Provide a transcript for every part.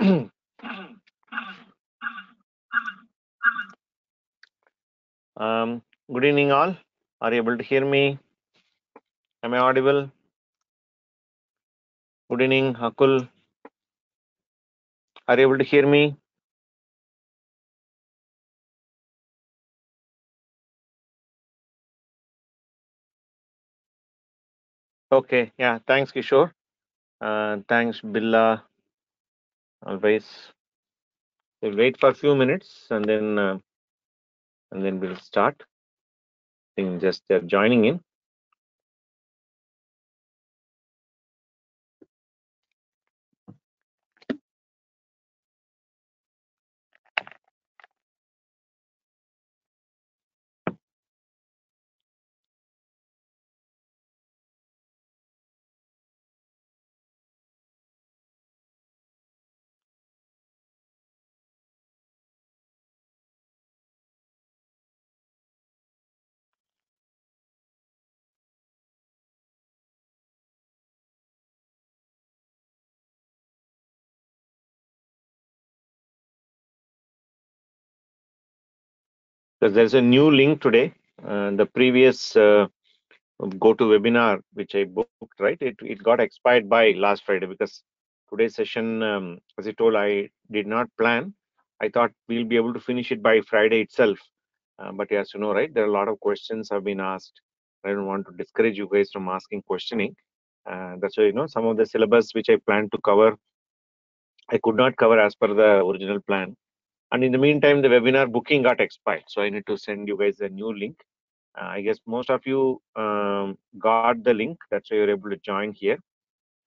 Good evening, all. Are you able to hear me? Am I audible? Good evening, Hakul. Are you able to hear me? Okay, yeah. Thanks, Kishore. Thanks, Billa. Always. We'll wait for a few minutes and then we'll start. I think just they're joining in. Because there's a new link today. The previous GoToWebinar, which I booked, right? It got expired by last Friday because today's session, as I told, I did not plan. I thought we'll be able to finish it by Friday itself. But as you know, right, there are a lot of questions have been asked. I don't want to discourage you guys from asking questioning. That's why, some of the syllabus which I planned to cover, I could not cover as per the original plan. And in the meantime, the webinar booking got expired. So I need to send you guys a new link. I guess most of you got the link. That's why you're able to join here.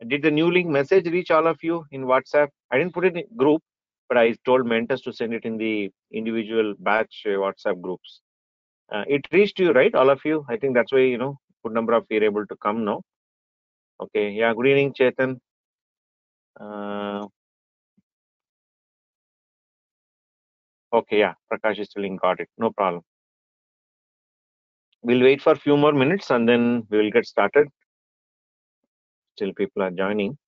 Did the new link message reach all of you in WhatsApp? I didn't put it in group, but I told mentors to send it in the individual batch WhatsApp groups. It reached you, right? All of you. I think that's why, good number of you are able to come now. Okay. Yeah. Good evening, Chetan. Okay. Yeah. Prakash is still got it. No problem. We'll wait for a few more minutes and then we will get started. Still people are joining.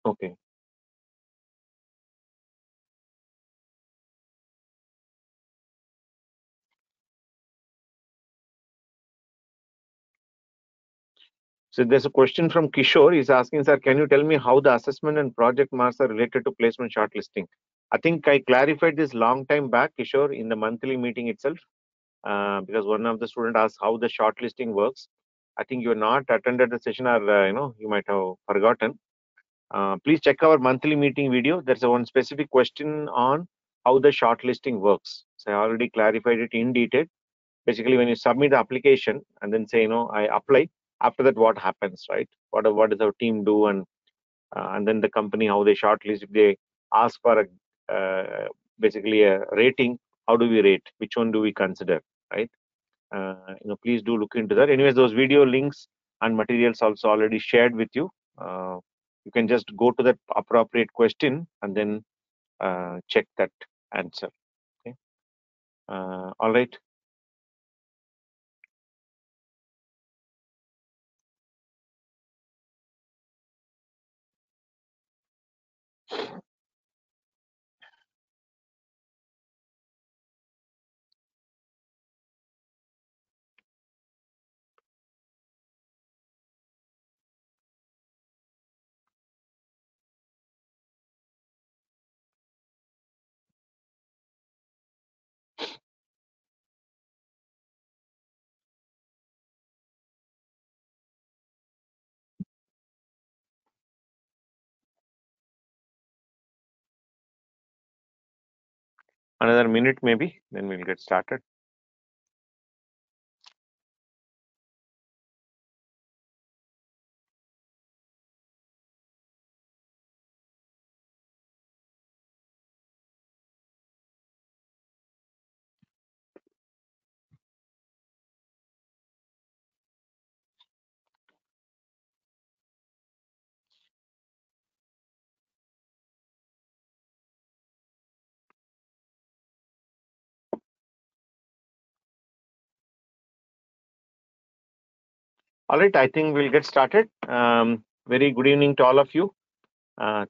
Okay. So there's a question from Kishore. He's asking, sir, can you tell me how the assessment and project marks are related to placement shortlisting? I think I clarified this long time back, Kishore, in the monthly meeting itself, because one of the students asked how the shortlisting works. I think you're not attended the session or, you might have forgotten. Please check our monthly meeting video. There's a one specific question on how the shortlisting works. So I already clarified it in detail. Basically, when you submit the application and then say, I apply, after that, what happens, right? What does our team do? And then the company, how they shortlist, if they ask for basically a rating, how do we rate? Which one do we consider, right? Please do look into that. Anyways, those video links and materials also already shared with you. You can just go to that appropriate question and then check that answer. Okay. All right. Another minute maybe, then we'll get started. All right, I think we'll get started. Very good evening to all of you.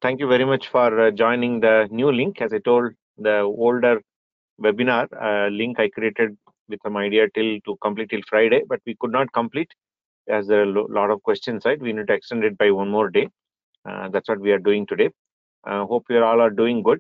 Thank you very much for joining the new link. As I told, the older webinar link I created with some idea to complete till Friday, but we could not complete as there are a lot of questions, right? We need to extend it by one more day. That's what we are doing today. Hope you all are doing good.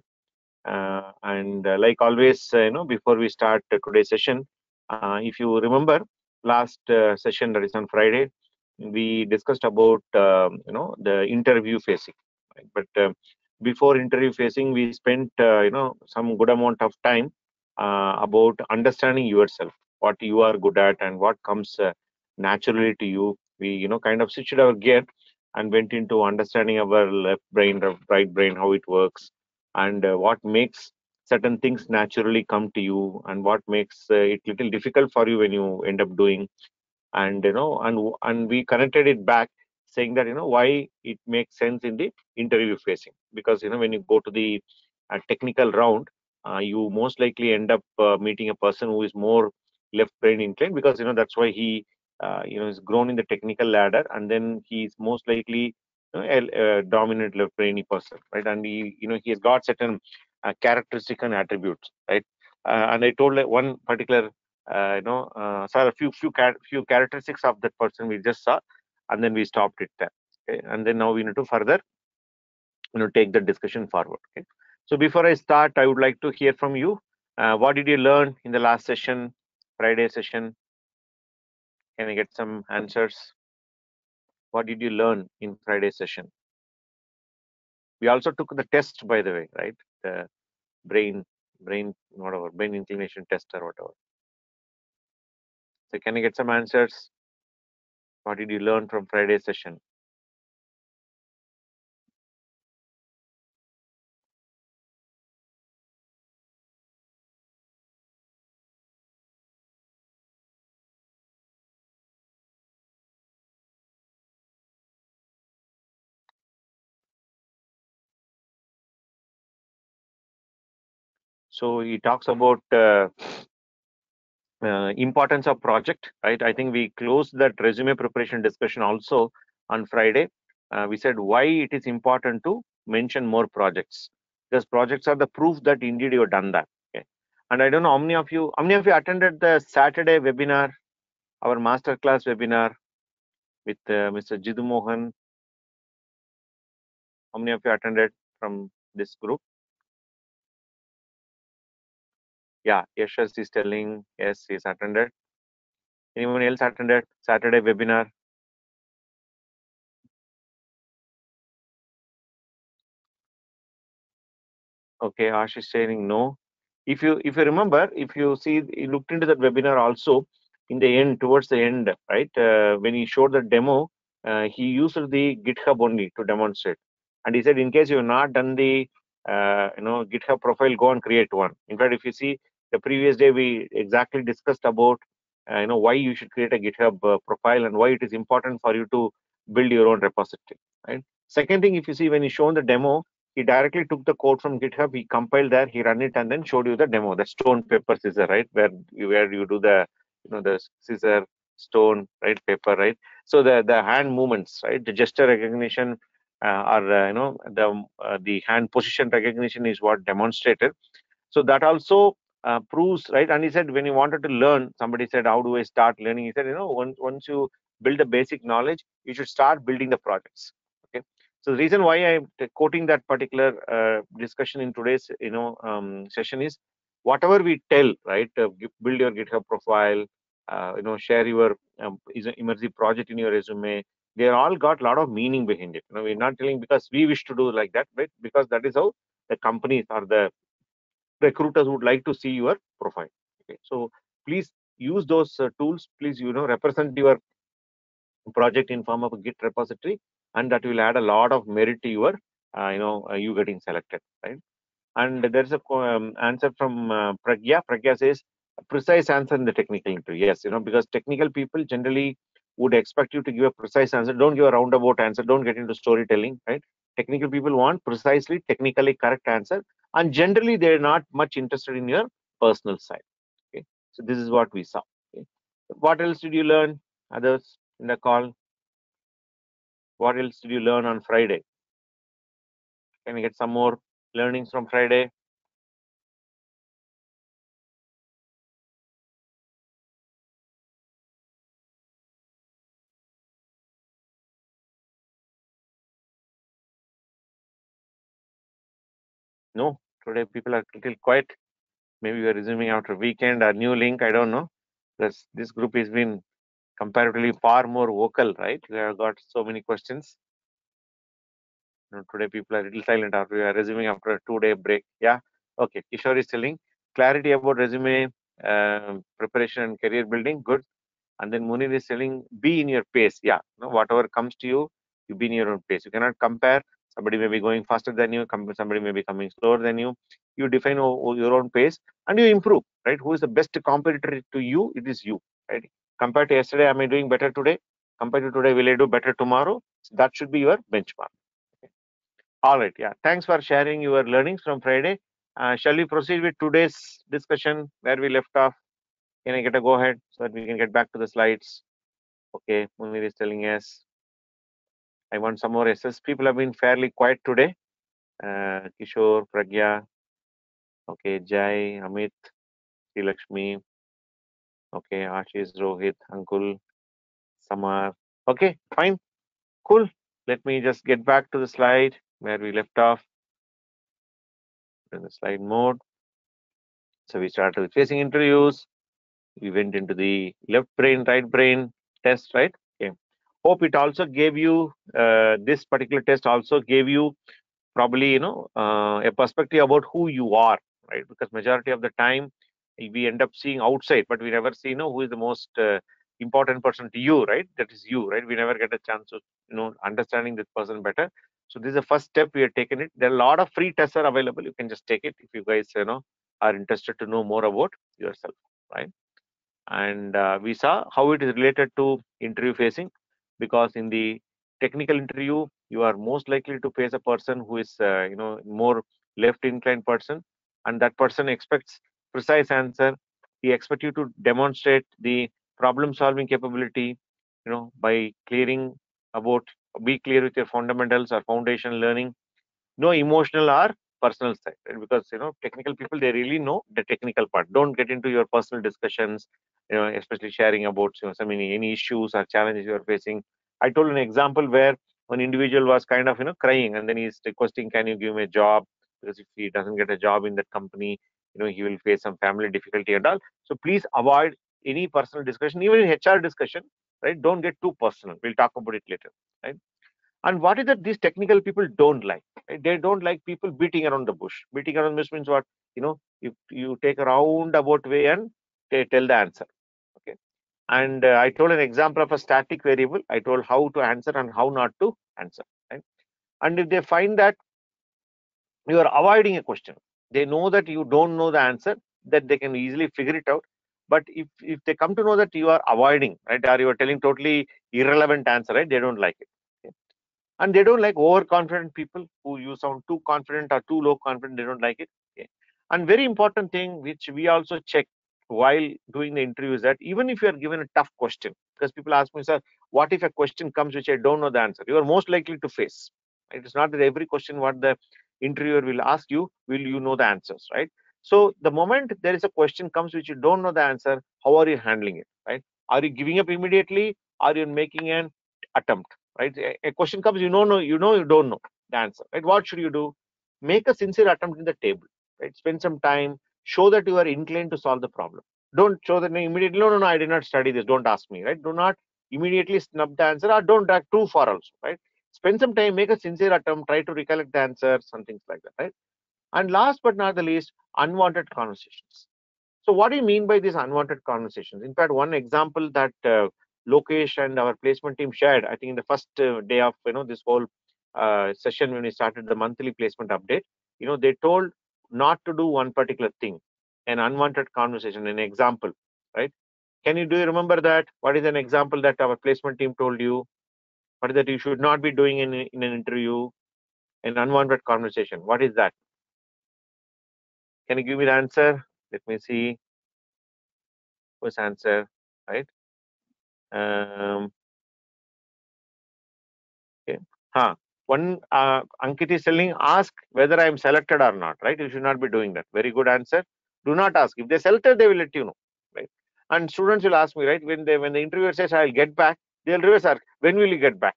And like always, before we start today's session, if you remember last session, that is on Friday, we discussed about the interview facing, right? But before interview facing, we spent some good amount of time about understanding yourself, what you are good at, and what comes naturally to you. We kind of switched our gear and went into understanding our left brain, right brain, how it works, and what makes certain things naturally come to you, and what makes it little difficult for you when you end up doing. And and we connected it back, saying that why it makes sense in the interview facing, because when you go to the technical round, you most likely end up meeting a person who is more left brain inclined, because that's why he is grown in the technical ladder, and then he's most likely a dominant left brainy person, right? And he has got certain characteristic and attributes, right? And I told one particular saw a few characteristics of that person we just saw, and then we stopped it there. Okay? And then now we need to further take the discussion forward. Okay? So before I start, I would like to hear from you. What did you learn in the last session, Friday session? Can I get some answers? What did you learn in Friday session? We also took the test, by the way, right? The brain whatever, brain inclination test or whatever. So can I get some answers? What did you learn from Friday session? So he talks about importance of project, right? I think we closed that resume preparation discussion also on Friday. We said why it is important to mention more projects, because projects are the proof that indeed you have done that. Okay. And I don't know how many of you attended the Saturday webinar, our masterclass webinar with Mr. Jidu Mohan. How many of you attended from this group? Yeah, Yashas is telling yes, he's attended. Anyone else attended Saturday webinar? Okay, Ash is saying no. If you remember, if you see, you looked into that webinar also, in the end, towards the end, right? When he showed the demo, he used the GitHub only to demonstrate, and he said, in case you have not done the GitHub profile, go and create one. In fact, if you see the previous day, we exactly discussed about why you should create a GitHub profile and why it is important for you to build your own repository. Right. Second thing, if you see when he shown the demo, he directly took the code from GitHub, he compiled there, he ran it, and then showed you the demo, the stone, paper, scissor, right? Where you do the the scissor, stone, right, paper, right? So the hand movements, right, the gesture recognition, or the hand position recognition is what demonstrated. So that also proves, right? And he said when he wanted to learn, somebody said, how do I start learning? He said, once you build the basic knowledge, you should start building the projects. Okay. So the reason why I'm quoting that particular discussion in today's session is, whatever we tell, right? Build your GitHub profile, share your immersive project in your resume. They all got a lot of meaning behind it. We're not telling because we wish to do like that, right? Because that is how the companies or the recruiters would like to see your profile. Okay. So please use those tools. Please represent your project in form of a Git repository, and that will add a lot of merit to your you getting selected, right? And there's a answer from Pragya. Pragya says a precise answer in the technical interview. Yes, because technical people generally would expect you to give a precise answer. Don't give a roundabout answer. Don't get into storytelling, right? Technical people want precisely technically correct answer, and generally they're not much interested in your personal side. Okay, so this is what we saw. Okay. What else did you learn? Others in the call? What else did you learn on Friday? Can we get some more learnings from Friday? No, today people are a little quiet. Maybe we are resuming after weekend. A new link, I don't know. This group has been comparatively far more vocal, right? We have got so many questions. Today people are a little silent after we are resuming after a 2-day break. Yeah. Okay. Kishore is telling clarity about resume preparation and career building. Good. And then Munir is telling be in your pace. Yeah. Whatever comes to you, you be in your own pace. You cannot compare. Somebody may be going faster than you. Somebody may be coming slower than you. You define your own pace and you improve. Right. Who is the best competitor to you? It is you. Right. Compared to yesterday, am I doing better today? Compared to today, will I do better tomorrow? That should be your benchmark. All right. Yeah. Thanks for sharing your learnings from Friday. Shall we proceed with today's discussion where we left off? Can I get a go ahead so that we can get back to the slides? Okay. Munir is telling us I want some more SS. People have been fairly quiet today. Kishore, Pragya, okay, Jai, Amit, Sri Lakshmi, okay, Ashish, Rohit, Ankul, Samar. Okay, fine, cool. Let me just get back to the slide where we left off in the slide mode. So we started with facing interviews. We went into the left brain, right brain test, right? Okay. Hope it also gave you this particular test also gave you probably a perspective about who you are, right? Because majority of the time we end up seeing outside, but we never see who is the most important person to you, right? That is you, right? We never get a chance to understanding this person better. So this is the first step we have taken it. There are a lot of free tests are available. You can just take it if you guys are interested to know more about yourself, right? And we saw how it is related to interview facing, because in the technical interview you are most likely to face a person who is more left inclined person, and that person expects precise answer. He expects you to demonstrate the problem solving capability, by clearing about be clear with your fundamentals or foundation learning, no emotional or personal side, right? Because technical people, they really know the technical part. Don't get into your personal discussions, especially sharing about some any issues or challenges you are facing. I told an example where one individual was kind of crying, and then he's requesting, can you give me a job, because if he doesn't get a job in that company, he will face some family difficulty and all. So please avoid any personal discussion, even in HR discussion, right? Don't get too personal. We'll talk about it later, right? And what is that these technical people don't like? Right? They don't like people beating around the bush. Beating around the bush means what? You take a roundabout way and they tell the answer. Okay. And I told an example of a static variable. I told how to answer and how not to answer. Right? And if they find that you are avoiding a question, they know that you don't know the answer, that they can easily figure it out. But if they come to know that you are avoiding, right, or you are telling totally irrelevant answer, right, they don't like it. Okay. And they don't like overconfident people who you sound too confident or too low confident. They don't like it. Okay. And very important thing which we also check while doing the interview is that even if you are given a tough question, because people ask me, sir, what if a question comes which I don't know the answer? You are most likely to face. It is not that every question what the interviewer will ask you will you know the answers, right? So the moment there is a question comes which you don't know the answer, how are you handling it, right? Are you giving up immediately? Are you making an attempt? Right? A question comes, you don't know the answer, right? What should you do? Make a sincere attempt in the table, right? Spend some time, show that you are inclined to solve the problem. Don't show that immediately, no, I did not study this, don't ask me, right? Do not immediately snub the answer, or don't drag too far also, right? Spend some time, make a sincere attempt, try to recollect the answer, some things like that, right? And last but not the least, unwanted conversations. So what do you mean by these unwanted conversations? In fact, one example that Lokesh and our placement team shared, I think in the first day of this whole session when we started the monthly placement update, they told not to do one particular thing, an unwanted conversation, an example, right? Do you remember that? What is an example that our placement team told you? What is that you should not be doing in an interview? An unwanted conversation. What is that? Can you give me the answer? Let me see. First answer, right? Um, okay. One Ankit is telling, ask whether I am selected or not, right? You should not be doing that. Very good answer. Do not ask. If they selected, they will let you know, right? And students will ask me, right? When the interviewer says I'll get back, they'll reverse ask, when will you get back?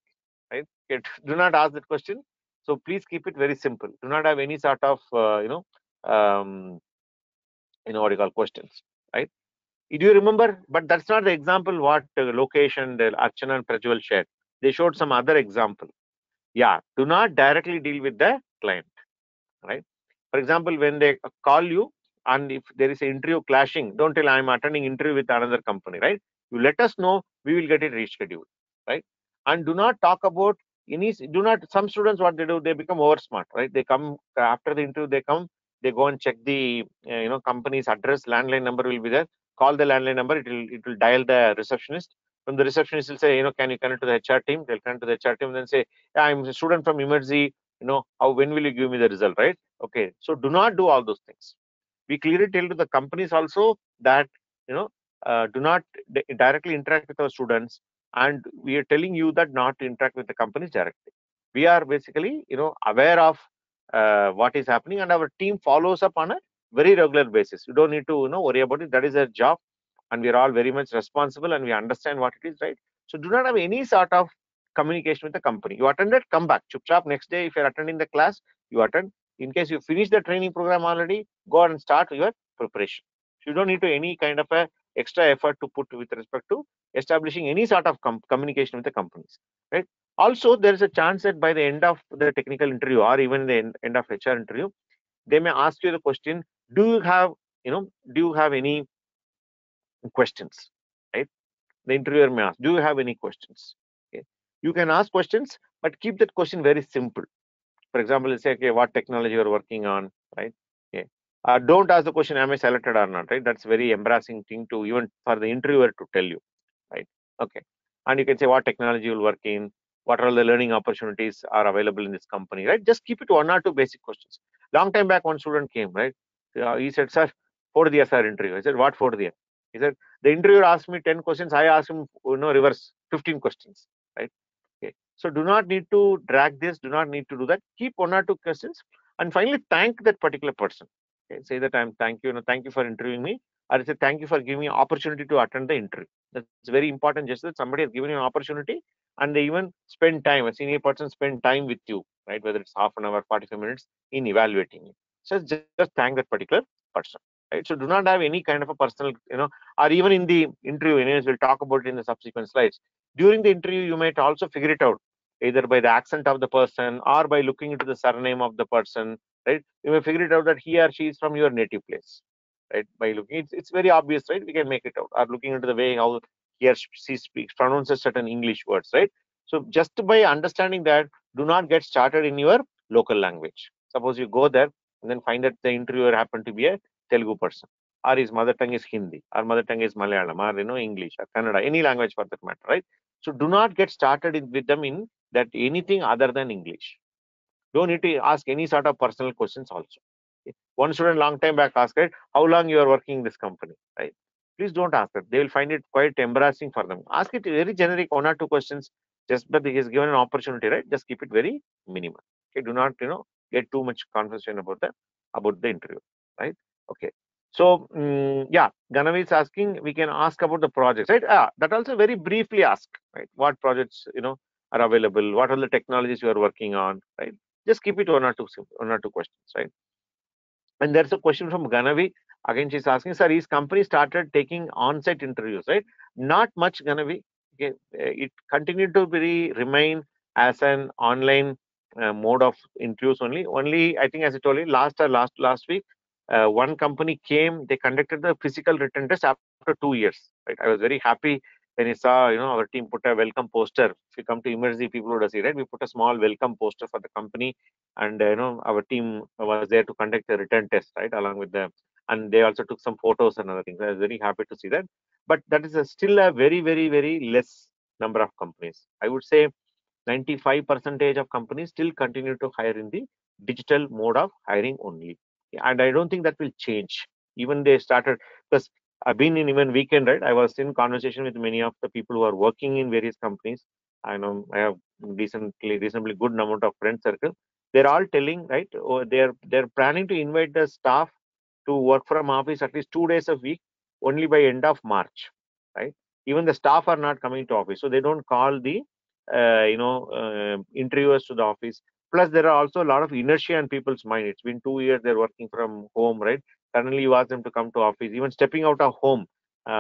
Right? Do not ask that question. So please keep it very simple. Do not have any sort of um, what you call questions, right? Do you remember? But that's not the example what location the Archana and Prajwal shared. They showed some other example. Yeah, do not directly deal with the client, right? For example, when they call you and if there is an interview clashing, don't tell I'm attending interview with another company, right? You let us know, we will get it rescheduled, right? And do not talk about do not, some students, what they do, they become over smart, right? They come after the interview, they go and check the, company's address, landline number will be there. Call the landline number, it will dial the receptionist. From the receptionist will say, can you connect to the HR team? They'll connect to the HR team and then say, yeah, I'm a student from Emergency, when will you give me the result, right? Okay, so do not do all those things. We clearly tell to the companies also that do not directly interact with our students, and we are telling you that not to interact with the companies directly. We are basically aware of what is happening, and our team follows up on a very regular basis. You don't need to worry about it. That is their job, and we are all very much responsible, and we understand what it is, right? So do not have any sort of communication with the company. You attended, come back. Chup chap, next day, if you're attending the class, you attend. In case you finish the training program already, go on and start your preparation. So you don't need to any kind of a extra effort to put with respect to establishing any sort of communication with the companies, right? Also, there is a chance that by the end of the technical interview or even the end of HR interview, they may ask you the question, do you have, do you have any questions, right? The interviewer may ask, do you have any questions? Okay. You can ask questions, but keep that question very simple. For example, let's say, okay, what technology you're working on, right? Okay. Don't ask the question, am I selected or not, right? That's very embarrassing thing to even for the interviewer to tell you, right? Okay. And you can say what technology you'll work in, what are the learning opportunities are available in this company, right? Just keep it one or two basic questions. Long time back, one student came, right? He said, sir, 4th year, sir, interview. I said, what 4th year? He said, the interviewer asked me 10 questions. I asked him, reverse 15 questions, right? Okay. So do not need to drag this, do not need to do that. Keep one or two questions and finally thank that particular person. Okay. Say that thank you, thank you for interviewing me. Or say thank you for giving me an opportunity to attend the interview. That's very important. Just that somebody has given you an opportunity and they even spend time, a senior person spend time with you, right? Whether it's half an hour, 45 minutes in evaluating you. So just thank that particular person. Right? So do not have any kind of a personal, or even in the interview, anyways, we'll talk about it in the subsequent slides. During the interview, you might also figure it out either by the accent of the person or by looking into the surname of the person, right? You may figure it out that he or she is from your native place, right? By looking, it's very obvious, right? We can make it out. Or looking into the way how he or she speaks, pronounces certain English words, right? So just by understanding that, do not get started in your local language. Suppose you go there and then find that the interviewer happened to be a Telugu person, or his mother tongue is Hindi, or mother tongue is Malayalam, or English or Kannada, any language for that matter, right? So do not get started with them in that anything other than English. Don't need to ask any sort of personal questions also. Okay. One student long time back asked, right, how long you are working in this company, right? Please don't ask that. They will find it quite embarrassing for them. Ask it very generic, one or two questions, just but he is given an opportunity, right? Just keep it very minimal. Okay, do not get too much conversation about the interview, right? Okay. So yeah, Ganavi is asking, we can ask about the projects, right? That also very briefly ask, right? What projects are available? What are the technologies you are working on, right? Just keep it one or two questions, right? And there's a question from Ganavi. Again, she's asking, sir, is company started taking on-site interviews, right? Not much, Ganavi. Okay, it continued to remain as an online mode of interviews only. Only, I think, as I told you, last week, one company came. They conducted the physical written test after 2 years. Right, I was very happy when I saw, our team put a welcome poster. If you come to Emergency, people would see, right? We put a small welcome poster for the company, and our team was there to conduct the return test, right, along with them, and they also took some photos and other things. I was very happy to see that, but that is still a very, very, very less number of companies. I would say 95% of companies still continue to hire in the digital mode of hiring only, and I don't think that will change. Even they started, because I've been in even weekend, right? I was in conversation with many of the people who are working in various companies. I know I have reasonably good amount of friend circle. They're all telling, right? Or they're planning to invite the staff to work from office at least 2 days a week, only by end of March, right? Even the staff are not coming to office, so they don't call the interviewers to the office. Plus, there are also a lot of inertia in people's mind. It's been 2 years they're working from home, right? Suddenly you ask them to come to office. Even stepping out of home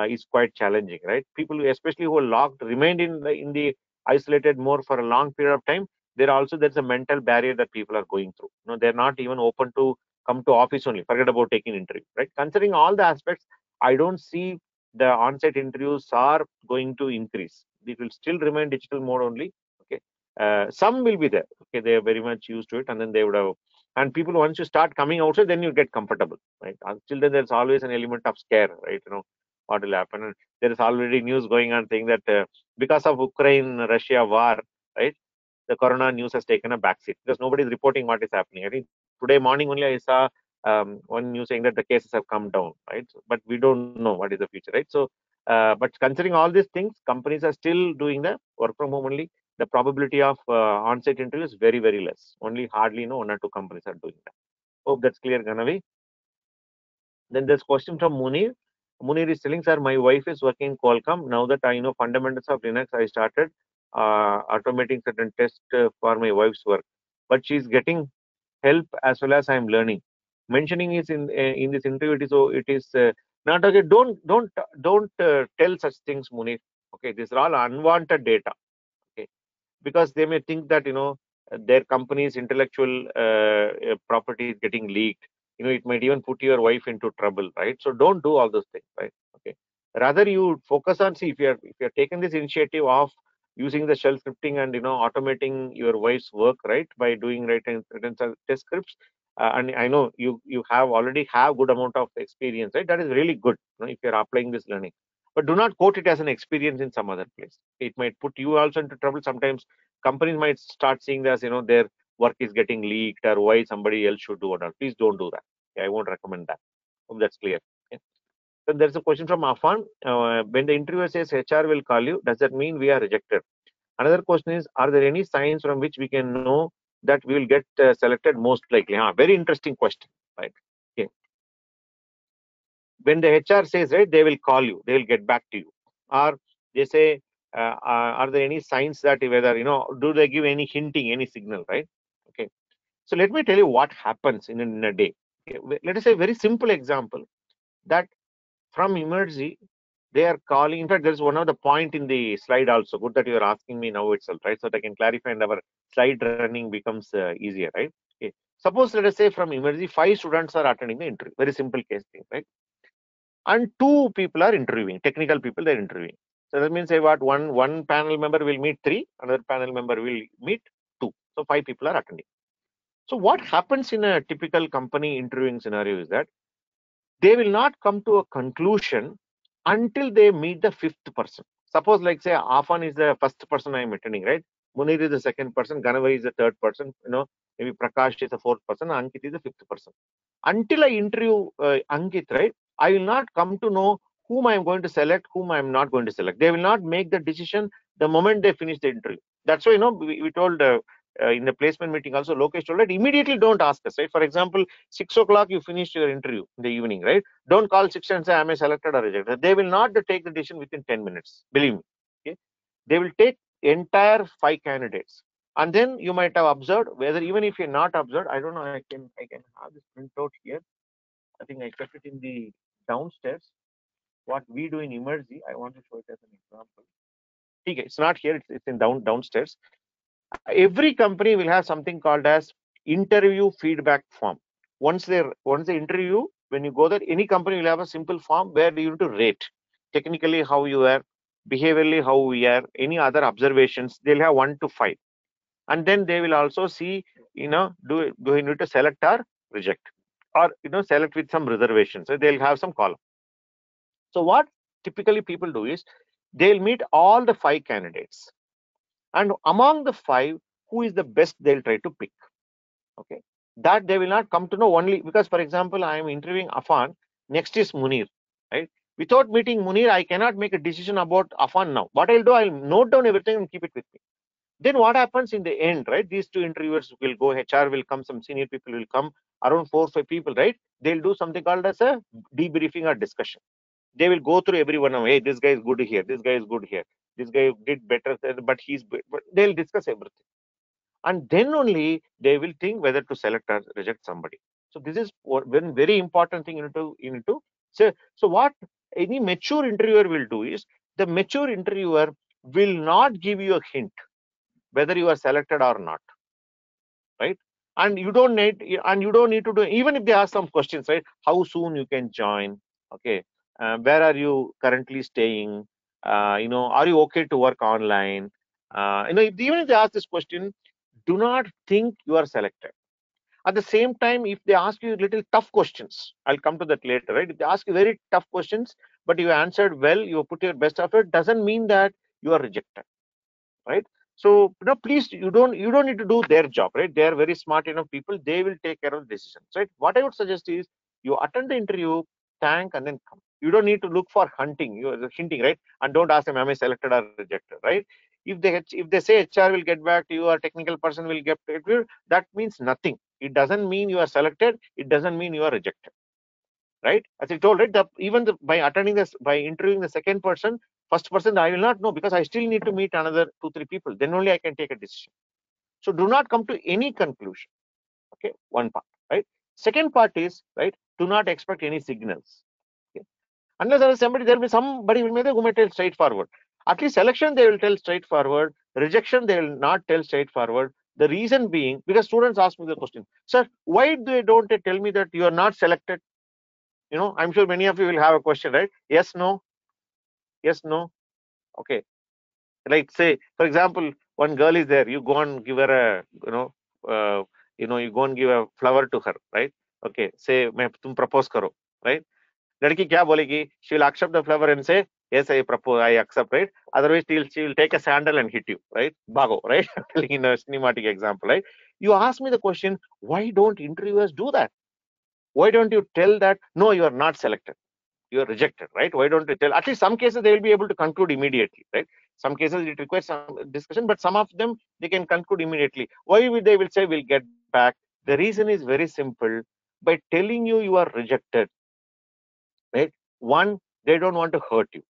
is quite challenging, right? People, especially who are locked, remained in the isolated more for a long period of time. There's a mental barrier that people are going through. They're not even open to come to office only. Forget about taking interview, right? Considering all the aspects, I don't see the on-site interviews are going to increase. It will still remain digital mode only. Okay, some will be there. Okay, they are very much used to it, and then they would have. And people, once you start coming outside, then you get comfortable, right? Until then, there's always an element of scare, right? What will happen. And there is already news going on saying that because of Ukraine-Russia war, right, the corona news has taken a backseat because nobody is reporting what is happening. I think today morning only I saw one news saying that the cases have come down, right? But we don't know what is the future, right? So, but considering all these things, companies are still doing the work from home only. The probability of on-site interview is very, very less. Only hardly, one or two companies are doing that. Hope that's clear, Ganavi. Then there's question from Munir. Munir is telling, sir, my wife is working in Qualcomm. Now that I know fundamentals of Linux, I started automating certain tests for my wife's work. But she's getting help as well as I'm learning. Mentioning is in this interview, it is not okay. Don't tell such things, Munir. Okay, these are all unwanted data. Okay, because they may think that their company's intellectual property is getting leaked. It might even put your wife into trouble, right? So don't do all those things, right? Okay, rather you focus on, see, if you're taking this initiative of using the shell scripting and automating your wife's work, right, by doing written test scripts. And I know you have already have good amount of experience, right? That is really good, if you're applying this learning. But do not quote it as an experience in some other place. It might put you also into trouble. Sometimes companies might start seeing this, their work is getting leaked or why somebody else should do it. Please don't do that. Okay, I won't recommend that. Hope that's clear. Okay. So there's a question from Afan. When the interviewer says HR will call you, does that mean we are rejected? Another question is, are there any signs from which we can know that we will get selected most likely? Very interesting question, right? Okay. When the HR says, right, they will call you, they will get back to you. Or they say, are there any signs that whether, do they give any hinting, any signal, right? Okay. So let me tell you what happens in a day. Okay. Let us say a very simple example that from emergency, they are calling. In fact, there's one of the point in the slide also. Good that you are asking me now itself, right? So that I can clarify and our slide running becomes easier, right? Okay. Suppose, let us say from emergency, 5 students are attending the interview. Very simple case thing, right? And 2 people are interviewing, technical people they're interviewing. So that means say what one panel member will meet 3, another panel member will meet 2. So 5 people are attending. So what happens in a typical company interviewing scenario is that they will not come to a conclusion until they meet the 5th person. Suppose, like say, Afan is the first person I am attending, right? Munir is the second person, Ganavari is the third person, maybe Prakash is the 4th person, Ankit is the 5th person. Until I interview Ankit, right, I will not come to know whom I am going to select, whom I am not going to select. They will not make the decision the moment they finish the interview. That's why, we told in the placement meeting also, Lokesh told that immediately don't ask us, right? For example, 6 o'clock you finished your interview in the evening, right? Don't call 6 and say, am I selected or rejected? They will not take the decision within 10 minutes, believe me. Okay? They will take entire 5 candidates. And then you might have observed, whether even if you're not observed, I don't know, I can have this printout here. I think I kept it in the downstairs. What we do in emergency, I want to show it as an example. Okay, it's not here, it's in downstairs. Every company will have something called as interview feedback form. Once they interview, when you go there, any company will have a simple form where you need to rate technically how you are, behaviorally how we are, any other observations. They'll have 1 to 5, and then they will also see, do you need to select or reject, or select with some reservations. So they'll have some column. So what typically people do is they'll meet all the 5 candidates, and among the 5, who is the best, they'll try to pick. Okay, that they will not come to know only because, for example, I am interviewing Afan, next is Munir, right? Without meeting Munir, I cannot make a decision about Afan now. What I'll do, I'll note down everything and keep it with me. Then what happens in the end, right? These two interviewers will go, HR will come, some senior people will come, around 4 or 5 people, right? They'll do something called as a debriefing or discussion. They will go through every one of, hey, this guy is good here, this guy is good here, this guy did better, but but they'll discuss everything. And then only they will think whether to select or reject somebody. So this is one very important thing you need to say. So what any mature interviewer will do is, the mature interviewer will not give you a hint whether you are selected or not, right? And you don't need to do, even if they ask some questions, right? How soon you can join? Okay, where are you currently staying? Are you okay to work online? Even if they ask this question, do not think you are selected. At the same time, if they ask you little tough questions, I'll come to that later, right? If they ask you very tough questions, but you answered well, you put your best effort, doesn't mean that you are rejected, right? So please, you don't need to do their job, right? They are very smart enough people, they will take care of the decisions, right? What I would suggest is, you attend the interview, thank, and then come. You don't need to look for hunting, you are hinting, right? And don't ask them, am I selected or rejected, right? If they say HR will get back to you, or technical person will get back to you, that means nothing. It doesn't mean you are selected, it doesn't mean you are rejected, right? As I told, right, by attending this, by interviewing the second person, first person I will not know, because I still need to meet another 2 3 people, then only I can take a decision. So do not come to any conclusion. Okay, one part, right? Second part is, right, do not expect any signals. Okay? Unless there is somebody, there will be somebody who may tell straightforward. At least selection they will tell straightforward, rejection they will not tell straightforward. The reason being, because students ask me the question, sir, why don't they tell me that you are not selected? I'm sure many of you will have a question, right? Yes, no, yes, no. Okay. Like, say, for example, one girl is there, you go and give her a, you go and give a flower to her, right? Okay. Say, मैं तुम propose करो, right? लड़की क्या बोलेगी? She will accept the flower and say, yes, I propose, I accept, right? Otherwise, she will take a sandal and hit you, right? Bago, right? Telling in a cinematic example, right? You ask me the question, why don't interviewers do that? Why don't you tell that, no, you are not selected, you are rejected, right? Why don't you tell? At least some cases they will be able to conclude immediately, right? Some cases it requires some discussion, but some of them they can conclude immediately. Why will they will say we'll get back? The reason is very simple. By telling you are rejected, right? One, they don't want to hurt you.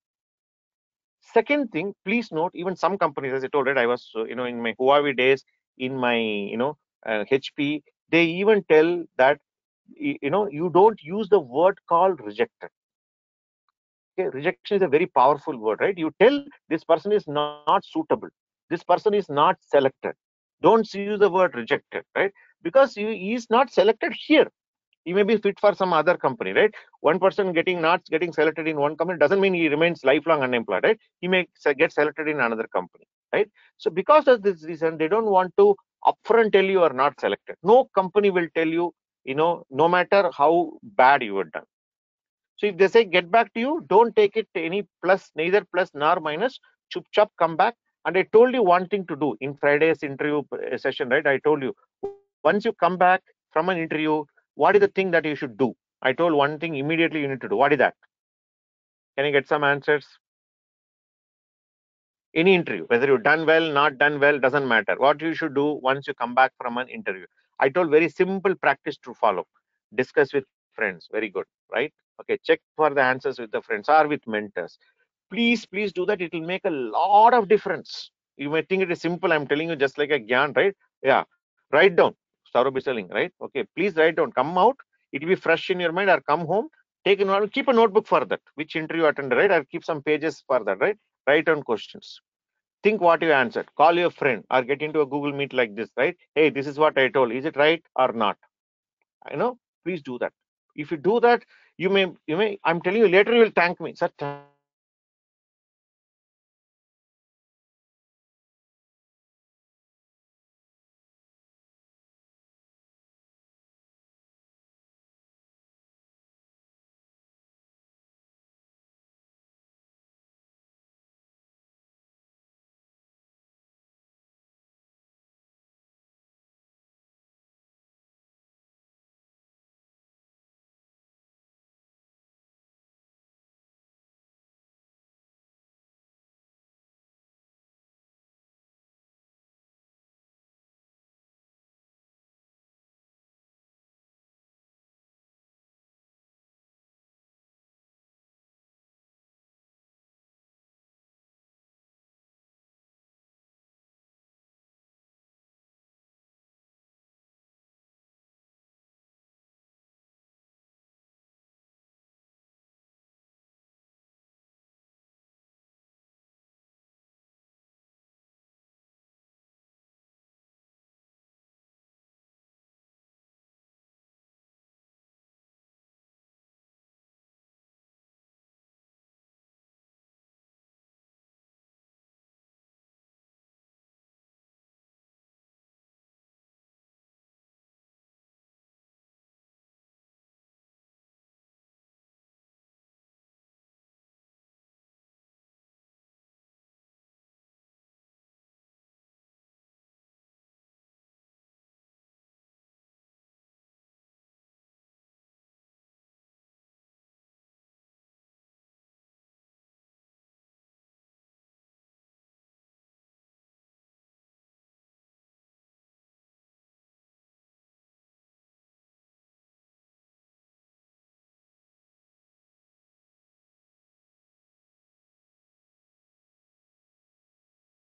Second thing, please note, even some companies, as I told, right, I was, in my Huawei days, in my, HP, they even tell that, you don't use the word called rejected. Okay, rejection is a very powerful word, right? You tell this person is not suitable, this person is not selected. Don't use the word rejected, right? Because he is not selected here. He may be fit for some other company, right? One person not getting selected in one company doesn't mean he remains lifelong unemployed, right? He may get selected in another company, right? So because of this reason, they don't want to upfront tell you are not selected. No company will tell you, no matter how bad you have done. So if they say get back to you, don't take it any plus, neither plus nor minus. Chup chop, come back. And I told you one thing to do in Friday's interview session, right? I told you, once you come back from an interview, what is the thing that you should do? I told one thing immediately you need to do. What is that? Can you get some answers? Any interview, whether you've done well, not done well, doesn't matter. What you should do once you come back from an interview? I told very simple practice to follow. Discuss with friends. Very good, right? Okay, check for the answers with the friends or with mentors. Please do that. It will make a lot of difference. You may think it is simple. I'm telling you just like a gyan, right? Yeah, write down. Saurabh is telling, right? Okay, please write down. Come out. It will be fresh in your mind, or come home. Take a note. Keep a notebook for that. Which interview attended, right? Or keep some pages for that, right? Write down questions. Think what you answered. Call your friend or get into a Google Meet like this, right? Hey, this is what I told. Is it right or not? Please do that. If you do that, you may, I'm telling you, later you will thank me. Sir, thank you so much. I told you I was selected. I told you I was selected. Thank you so much.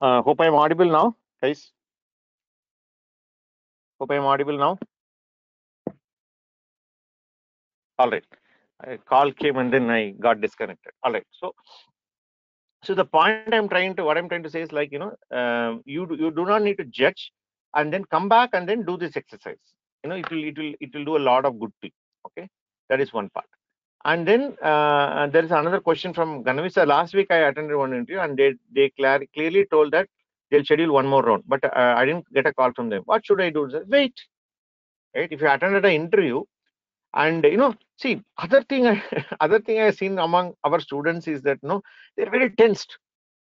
Hope I'm audible now, guys. Hope I'm audible now. All right. A call came and then I got disconnected. All right. So the point what I'm trying to say is like, you do not need to judge and then come back and then do this exercise. It will do a lot of good thing. Okay. That is one part. And then there is another question from Ganavisa. Last week I attended one interview and they clearly told that they'll schedule one more round, but I didn't get a call from them. What should I do? Wait, right? If you attended an interview and see, other thing other thing I've seen among our students is that they're very tensed.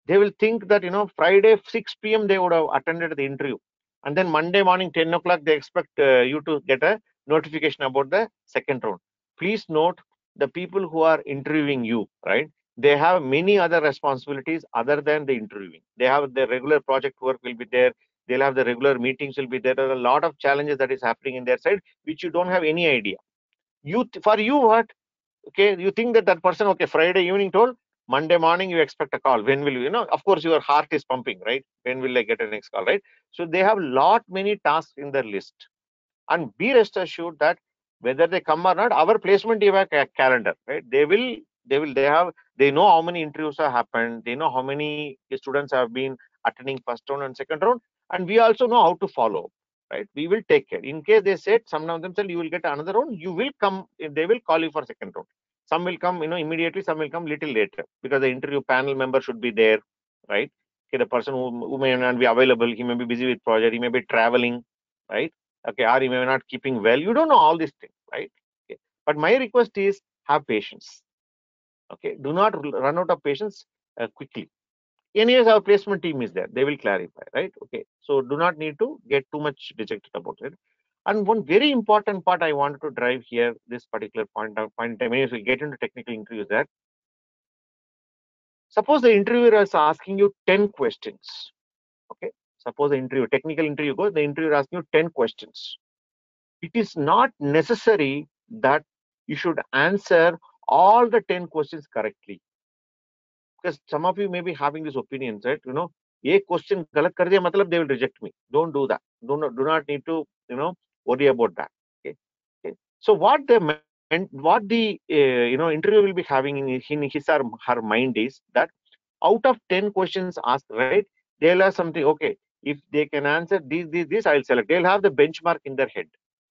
They will think that Friday 6 p.m. they would have attended the interview, and then Monday morning 10 o'clock they expect you to get a notification about the second round. Please note, the people who are interviewing you, right, they have many other responsibilities other than the interviewing. They have the regular project work will be there. They'll have the regular meetings will be there. There are a lot of challenges that is happening in their side which you don't have any idea. For you, what? Okay, you think that person, okay, Friday evening told, Monday morning you expect a call. When will of course your heart is pumping, right? When will I get a next call, right? So they have lot many tasks in their list, and be rest assured that whether they come or not, our placement calendar, right? They know how many interviews have happened, they know how many students have been attending first round and second round, and we also know how to follow, right? We will take care. In case they said some of them said you will get another round, you will come, they will call you for second round. Some will come immediately, some will come little later, because the interview panel member should be there, right? Okay, the person who may not be available, he may be busy with project, he may be traveling, right? Okay, or you may not keeping well, you don't know all these things, right? Okay. But my request is, have patience. Okay, do not run out of patience quickly. Anyways, our placement team is there, they will clarify, right? Okay, so do not need to get too much dejected about it. And one very important part I wanted to drive here, this particular point in time, anyways, we'll get into technical interviews there. Suppose the interviewer is asking you 10 questions. Okay, suppose the technical interview goes, the interviewer asking you 10 questions. It is not necessary that you should answer all the 10 questions correctly, because some of you may be having this opinion, right? A question galat kar diya, matlab they will reject me. Don't do that. Do not need to worry about that. Okay. Okay. So what the interviewer will be having in his or her mind is that out of 10 questions asked, right, they'll have something. Okay, if they can answer this, I'll select. They'll have the benchmark in their head.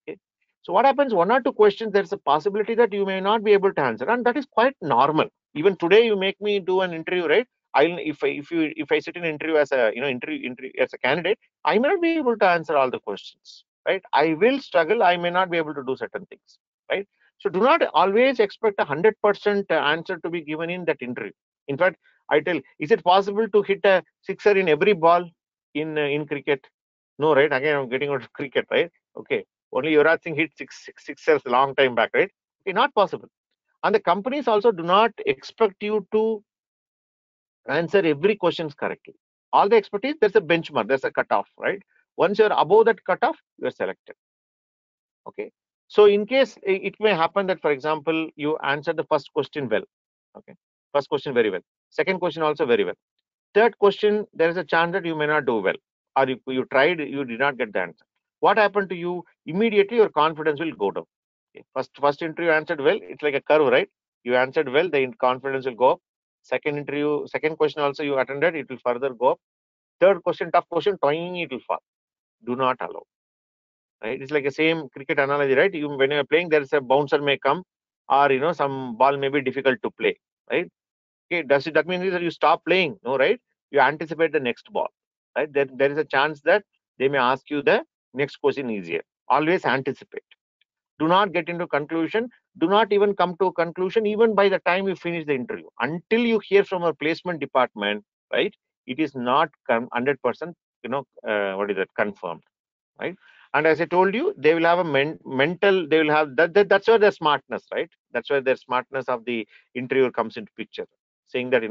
Okay. So what happens, one or two questions, there's a possibility that you may not be able to answer, and that is quite normal. Even today, you make me do an interview, right? If I sit in an interview as a interview as a candidate, I may not be able to answer all the questions, right? I will struggle. I may not be able to do certain things, right? So do not always expect 100% answer to be given in that interview. In fact, I tell, is it possible to hit a sixer in every ball in cricket? No, right? Again, I'm getting out of cricket, right? Okay, only Yuvraj Singh hit sixers a long time back, right? Okay, not possible. And the companies also do not expect you to answer every questions correctly. All the expertise, there's a benchmark, there's a cutoff, right? Once you're above that cutoff, you're selected. Okay. So in case it may happen that, for example, you answer the first question well. Okay. First question very well. Second question also very well. Third question, there is a chance that you may not do well, or you tried, you did not get the answer. What happened to you? Immediately your confidence will go down. Okay. First interview answered well, it's like a curve, right? You answered well, the confidence will go up. Second question also you attended, it will further go up. Third question, tough question, toing, it will fall. Do not allow. Right? It's like the same cricket analogy, right? When you're playing, there is a bouncer may come, or some ball may be difficult to play, right? Okay, does it that mean that you stop playing? No, right? You anticipate the next ball, right? There is a chance that they may ask you the next question easier. Always anticipate. Do not get into conclusion. Do not even come to a conclusion even by the time you finish the interview. Until you hear from a placement department, right? It is not 100%, what is that, confirmed, right? And as I told you, they will have a mental, they will have that's where their smartness, right? That's where their smartness of the interviewer comes into picture, saying that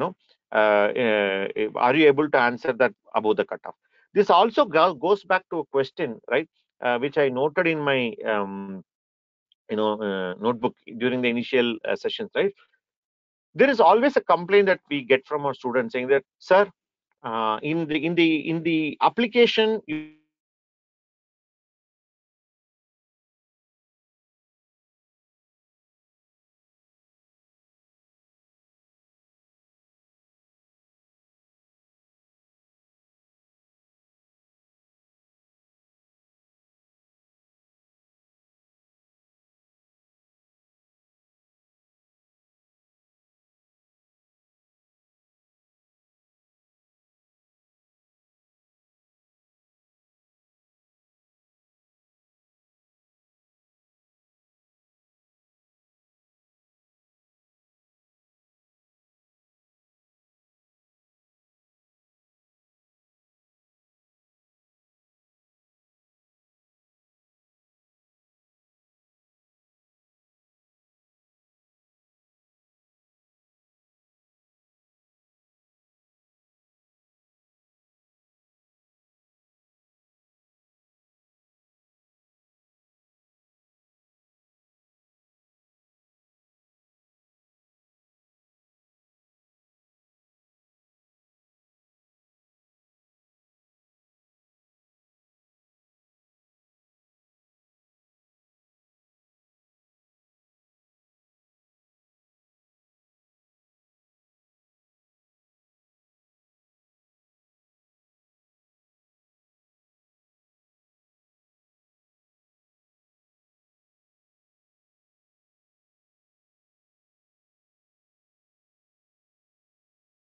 are you able to answer that above the cutoff? This also goes back to a question, right, which I noted in my notebook during the initial sessions, right? There is always a complaint that we get from our students saying that, sir, in the application, you will see that there is a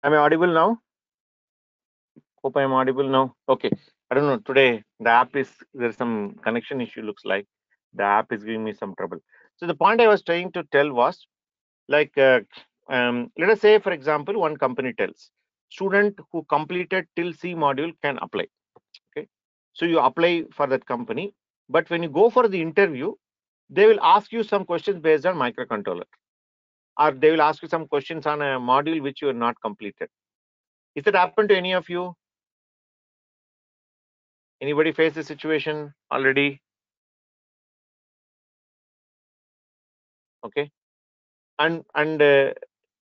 Am I audible now? Hope I am audible now. Okay. I don't know. Today the app is there's some connection issue. Looks like the app is giving me some trouble. So the point I was trying to tell was like let us say, for example, one company tells student who completed till C module can apply. Okay. So you apply for that company, but when you go for the interview, they will ask you some questions based on microcontroller, or they will ask you some questions on a module which you are not completed. Is that happened to any of you? Anybody face this situation already? Okay. And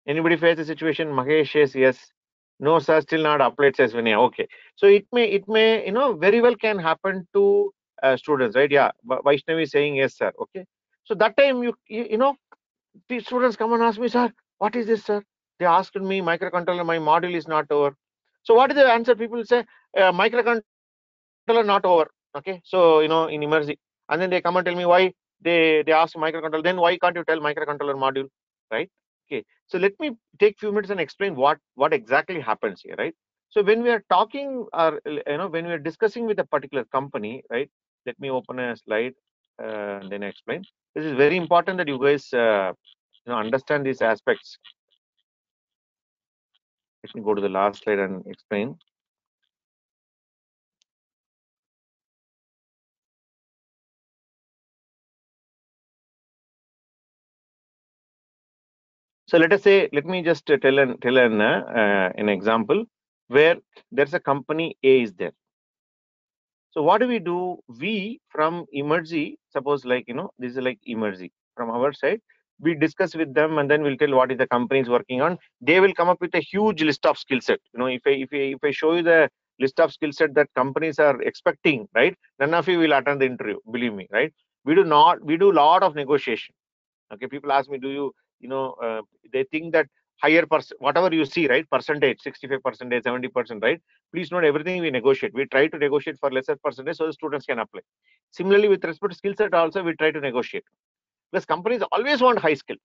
anybody face the situation? Mahesh says yes. No, sir, still not applied, says Vinay. Okay. So it may very well can happen to students, right? Yeah. Vaishnavi is saying yes, sir. Okay. So that time the students come and ask me, sir, what is this, sir? They asked me microcontroller, my module is not over. So what is the answer? People say microcontroller not over. Okay, so in emergency, and then they come and tell me why they ask microcontroller. Then why can't you tell microcontroller module, right? Okay, so let me take few minutes and explain what exactly happens here, right? So when we are talking, or when we are discussing with a particular company, right? Let me open a slide, and then explain. This is very important that you guys understand these aspects. Let me go to the last slide and explain. So let us say, let me just tell an example where there's a company A is there. So what do? We from Emergy, suppose like this is like Emergy from our side. We discuss with them and then we'll tell what is the company is working on. They will come up with a huge list of skill set. If I show you the list of skill set that companies are expecting, right? None of you will attend the interview. Believe me, right? We do not. We do a lot of negotiation. Okay, people ask me, do they think that higher whatever you see, right, percentage, 65%, 70%, right? Please note, everything we negotiate. We try to negotiate for lesser percentage so the students can apply. Similarly, with respect to skill set also, we try to negotiate, because companies always want high skill.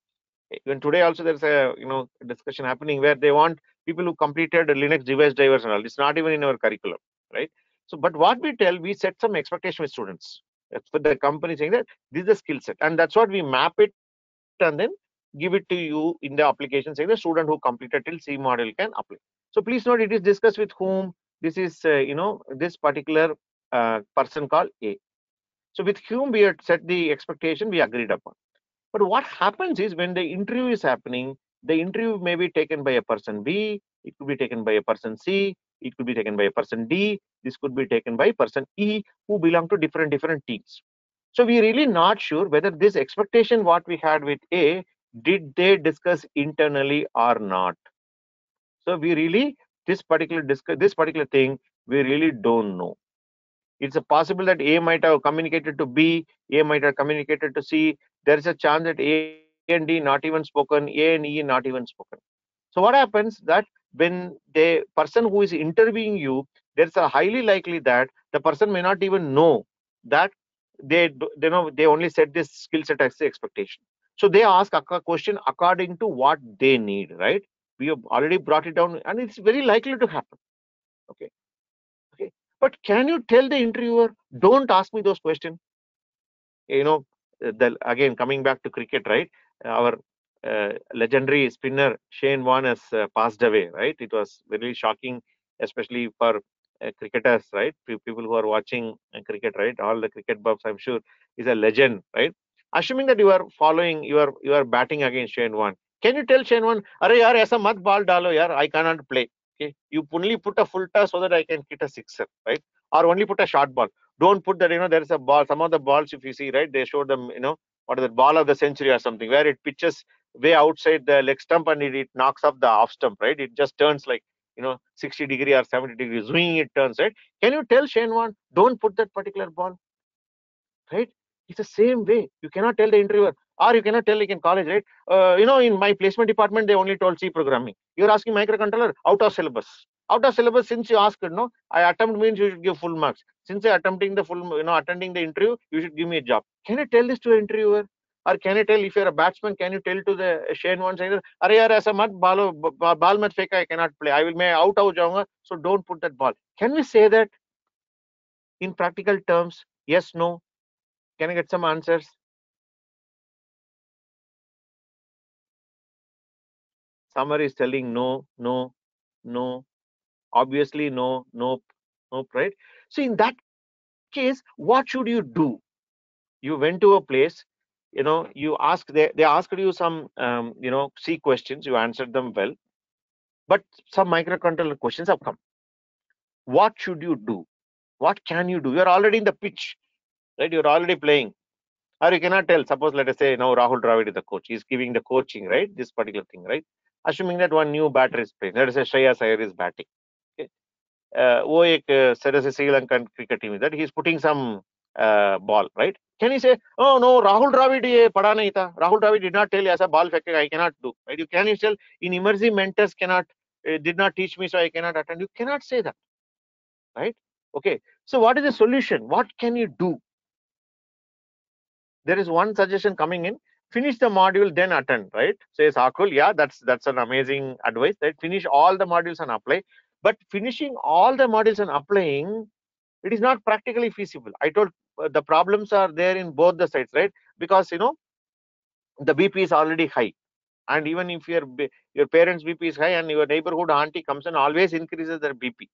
Even today also there's a discussion happening where they want people who completed Linux device drivers and all. It's not even in our curriculum, right? So but what we tell, we set some expectation with students. That's for the company saying that this is the skill set, and that's what we map it and then give it to you in the application, saying the student who completed till C model can apply. So please note, it is discussed with whom. This is this particular person called A. So with whom we had set the expectation, we agreed upon. But what happens is, when the interview is happening, the interview may be taken by a person B, it could be taken by a person C, it could be taken by a person D, this could be taken by person E, who belong to different teams. So we really not sure whether this expectation what we had with A, did they discuss internally or not. So we really this particular thing we really don't know. It's a possible that A might have communicated to B, A might have communicated to C. There is a chance that A and D not even spoken, A and E not even spoken. So what happens that when the person who is interviewing you, there's a highly likely that the person may not even know that they only set this skill set as the expectation. So they ask a question according to what they need, right? We have already brought it down, and it's very likely to happen. Okay, okay. But can you tell the interviewer, don't ask me those questions? You know, again coming back to cricket, right? Our legendary spinner Shane Warne has passed away, right? It was very shocking, especially for cricketers, right? People who are watching cricket, right? All the cricket buffs, I'm sure, is a legend, right? Assuming that you are following, you are batting against Shane Warne. Can you tell Shane Warne, "Arey yaar, aisa mat ball dalo yaar, I cannot play." Okay, you only put a full toss so that I can hit a sixer, right? Or only put a short ball. Don't put that, there is a ball. Some of the balls, if you see, right, they show them, what is the ball of the century or something, where it pitches way outside the leg stump and it knocks up the off stump, right? It just turns like, 60-degree or 70-degree, swinging it turns, right? Can you tell Shane Warne, don't put that particular ball, right? It's the same way. You cannot tell the interviewer, or you cannot tell like in college, right? In my placement department, they only told C programming. You're asking microcontroller, out of syllabus. Out of syllabus, since you asked, no, I attempt means you should give full marks. Since I attempting the full, attending the interview, you should give me a job. Can you tell this to an interviewer? Or can you tell, if you're a batsman, can you tell to the Shane Warne either, Arey yaar, aisa mat ball mat feka, I cannot play. I will may out jaunga, so don't put that ball. Can we say that in practical terms? Yes, no. Can I get some answers? Summer is telling no, no, no, obviously no, nope, nope, right? So in that case, what should you do? You went to a place, you asked, they asked you some, C questions, you answered them well, but some microcontroller questions have come. What should you do? What can you do? You're already in the pitch, right? You're already playing. Or you cannot tell. Suppose, let us say, now Rahul Dravid is the coach. He's giving the coaching, right? This particular thing, right? Assuming that one new batter is playing. Let us say Shreyas Iyer is batting. Okay. वो एक तरह से Sri Lankan cricket team that he's putting some ball, right? Can he say, oh no, Rahul Dravid ये पढ़ा नहीं था, Rahul Dravid did not tell ऐसा ball फेंकेगा, I cannot do, right? You can, tell in immersive mentors cannot, did not teach me, so I cannot attend. You cannot say that, right? Okay, so what is the solution? What can you do? There is one suggestion coming in: finish the module, then attend, right? Says Akul. Yeah, that's an amazing advice, right? Finish all the modules and apply. But finishing all the modules and applying, it is not practically feasible. I told the problems are there in both the sides, right? Because the BP is already high, and even if your parents' BP is high and your neighborhood auntie comes and always increases their BP,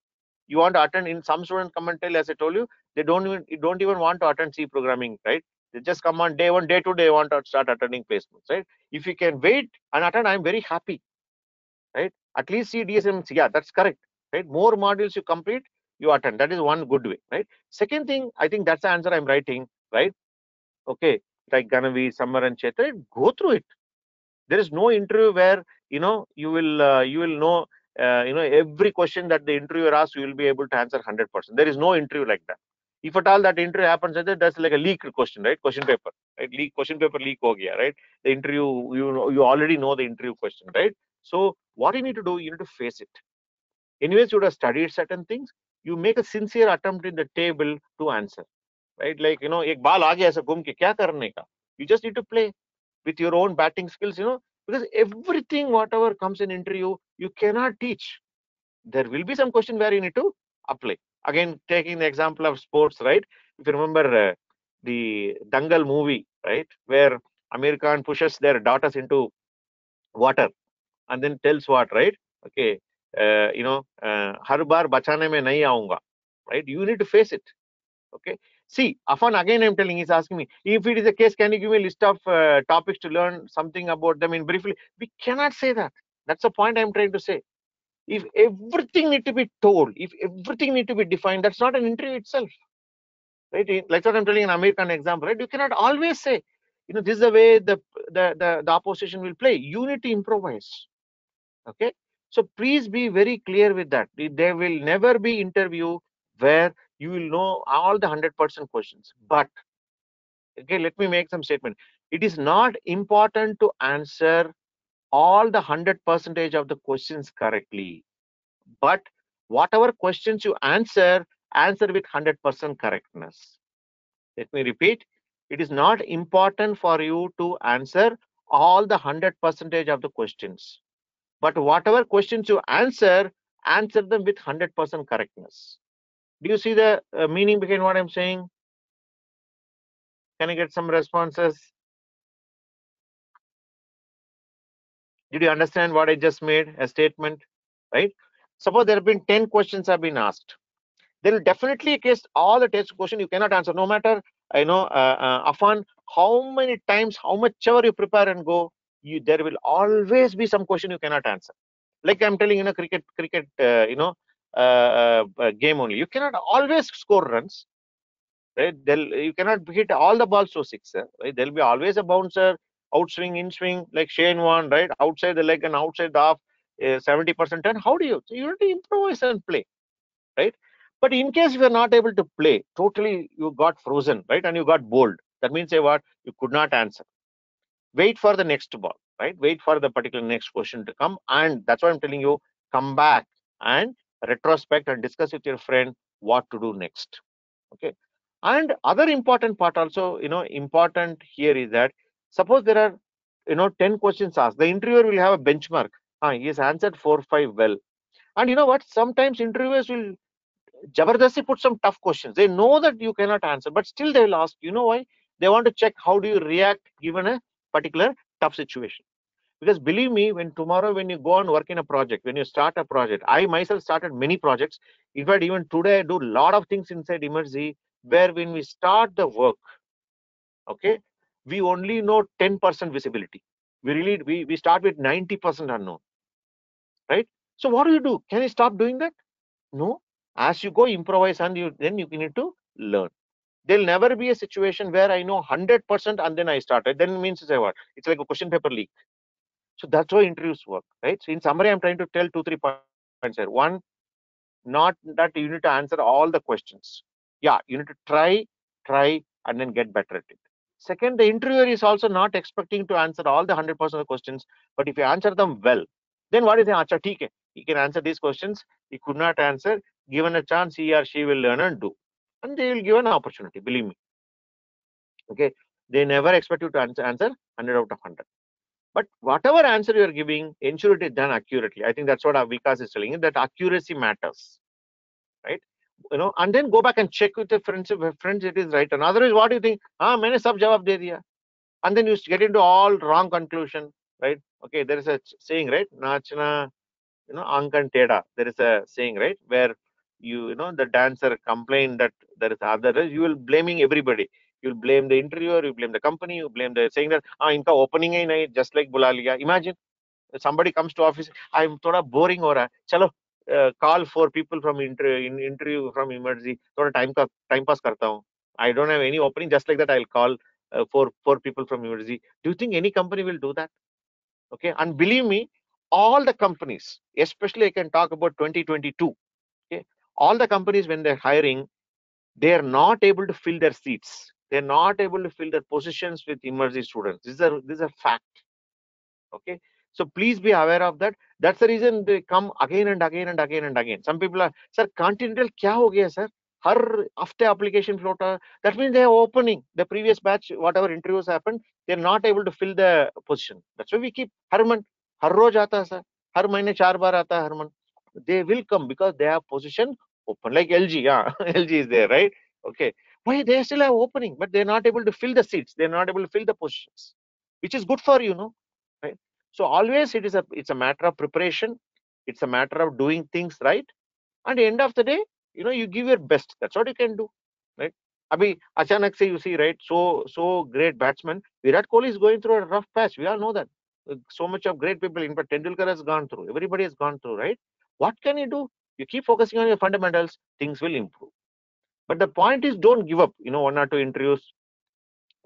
you want to attend. In some students come and tell, as I told you, they don't even want to attend C programming, right? They just come on day one, day two, they want to start attending placements, right? If you can wait and attend, I'm very happy, right? At least see DSMC, yeah, that's correct, right? More modules you complete, you attend. That is one good way, right? Second thing, I think that's the answer I'm writing, right? Okay, like Ganavi, Summer, and Chetra, go through it. There is no interview where you will know every question that the interviewer asks, you will be able to answer 100%. There is no interview like that. If at all that interview happens, that's like a leaked question, right? Question paper, right? Question paper leak ho gaya, right? The interview, you already know the interview question, right? So what you need to do, you need to face it. Anyways, you would have studied certain things. You make a sincere attempt in the table to answer, right? Like, ek ball aa gaya aisa ghum ke kya karne ka? You just need to play with your own batting skills, because everything, whatever comes in interview, you cannot teach. There will be some question where you need to apply. Again, taking the example of sports, right? If you remember the Dangal movie, right, where Amir Khan pushes their daughters into water and then tells what, right? Okay, har baar bachane mein nahi aunga, right? You need to face it. Okay. See, Afan, again, I'm telling, he's asking me, if it is a case, can you give me a list of topics to learn something about them in briefly? We cannot say that. That's the point I'm trying to say. If everything need to be told, if everything need to be defined, that's not an interview itself, right? Like what I'm telling an American example, right? You cannot always say, this is the way the opposition will play. You need to improvise. Okay. So please be very clear with that. There will never be interview where you will know all the 100% questions. But okay, let me make some statement. It is not important to answer all the 100% of the questions correctly, but whatever questions you answer, answer with 100% correctness. Let me repeat. It is not important for you to answer all the 100% of the questions, but whatever questions you answer, answer them with 100% correctness. Do you see the meaning behind what I'm saying? Can I get some responses? Did you understand what I just made a statement? Right? Suppose there have been 10 questions have been asked. There will definitely a case all the test question you cannot answer, no matter Afan, how many times, how much ever you prepare and go, there will always be some question you cannot answer. Like I'm telling in a cricket game only, you cannot always score runs, right? You cannot hit all the balls to sixer, right? There'll be always a bouncer, outswing, in swing, like Shane Warne, right? Outside the leg and outside the off, 70% turn. How do you? So you have to improvise and play, right? But in case you are not able to play, totally you got frozen, right? And you got bowled. That means say what? You could not answer. Wait for the next ball, right? Wait for the particular next question to come. And that's why I'm telling you, come back and retrospect and discuss with your friend what to do next. Okay. And other important part also, important here is that suppose there are, 10 questions asked. The interviewer will have a benchmark. He has answered 4, 5 well. And you know what? Sometimes interviewers will Jabardasti put some tough questions. They know that you cannot answer, but still they will ask. You know why? They want to check how do you react given a particular tough situation. Because believe me, when tomorrow when you go and work in a project, when you start a project, I myself started many projects. In fact, even today I do a lot of things inside Emergy where when we start the work, okay, we only know 10% visibility. We start with 90% unknown, right? So what do? Can you stop doing that? No. As you go improvise and then you need to learn. There'll never be a situation where I know 100% and then I started. Then it means it's what? It's like a question paper leak. So that's how interviews work, right? So in summary, I'm trying to tell 2, 3 points here. One, not that you need to answer all the questions. Yeah, you need to try, and then get better at it. Second, the interviewer is also not expecting to answer all the 100% of the questions, but if you answer them well, then what is the answer? TK. He can answer these questions. He could not answer. Given a chance, he or she will learn and do. And they will give an opportunity, believe me. Okay. They never expect you to answer 100 out of 100. But whatever answer you are giving, ensure it is done accurately. I think that's what our Vikas is telling you, that accuracy matters, right? And then go back and check with the friends. If friends it is right. And otherwise, what do you think? Maine sab jawab de diya. And then you get into all wrong conclusion, right? Okay, there is a saying, right? Nachna, Ankan Teda. There is a saying, right? Where the dancer complained that there is other, you will blaming everybody. You'll blame the interviewer, you blame the company, you blame the saying that inka opening hai nahi, just like bula liya. Imagine somebody comes to office, I'm thoda boring ho raha hai. Chalo, call 4 people from interview from emergency. Thoda time pass karta hu. I don't have any opening, just like that I'll call 4 people from emergency. Do you think any company will do that? Okay, and believe me, all the companies, especially I can talk about 2022. Okay, all the companies when they're hiring, they are not able to fill their seats. They're not able to fill their positions with emergency students. This is a fact. Okay, so please be aware of that. That's the reason they come again and again and again and again. Some people are, sir, Continental kya ho gaya, sir? Har hafte application floater. That means they are opening the previous batch, whatever interviews happened, they're not able to fill the position. That's why we keep Harman, har roj aata hai, sir, har mahine 4 baar aata hai Harman. They will come because they have position open, like LG. Yeah, LG is there, right? Okay, why they still have opening, but they're not able to fill the seats, they're not able to fill the positions, which is good for you, no? Right? So always it's a matter of preparation. It's a matter of doing things right. And at the end of the day, you give your best. That's what you can do, right? Abhi achanak se you see, right? So great batsman. Virat Kohli is going through a rough patch. We all know that. So much of great people. In fact, Tendulkar has gone through. Everybody has gone through, right? What can you do? You keep focusing on your fundamentals. Things will improve. But the point is, don't give up. 1 or 2 interviews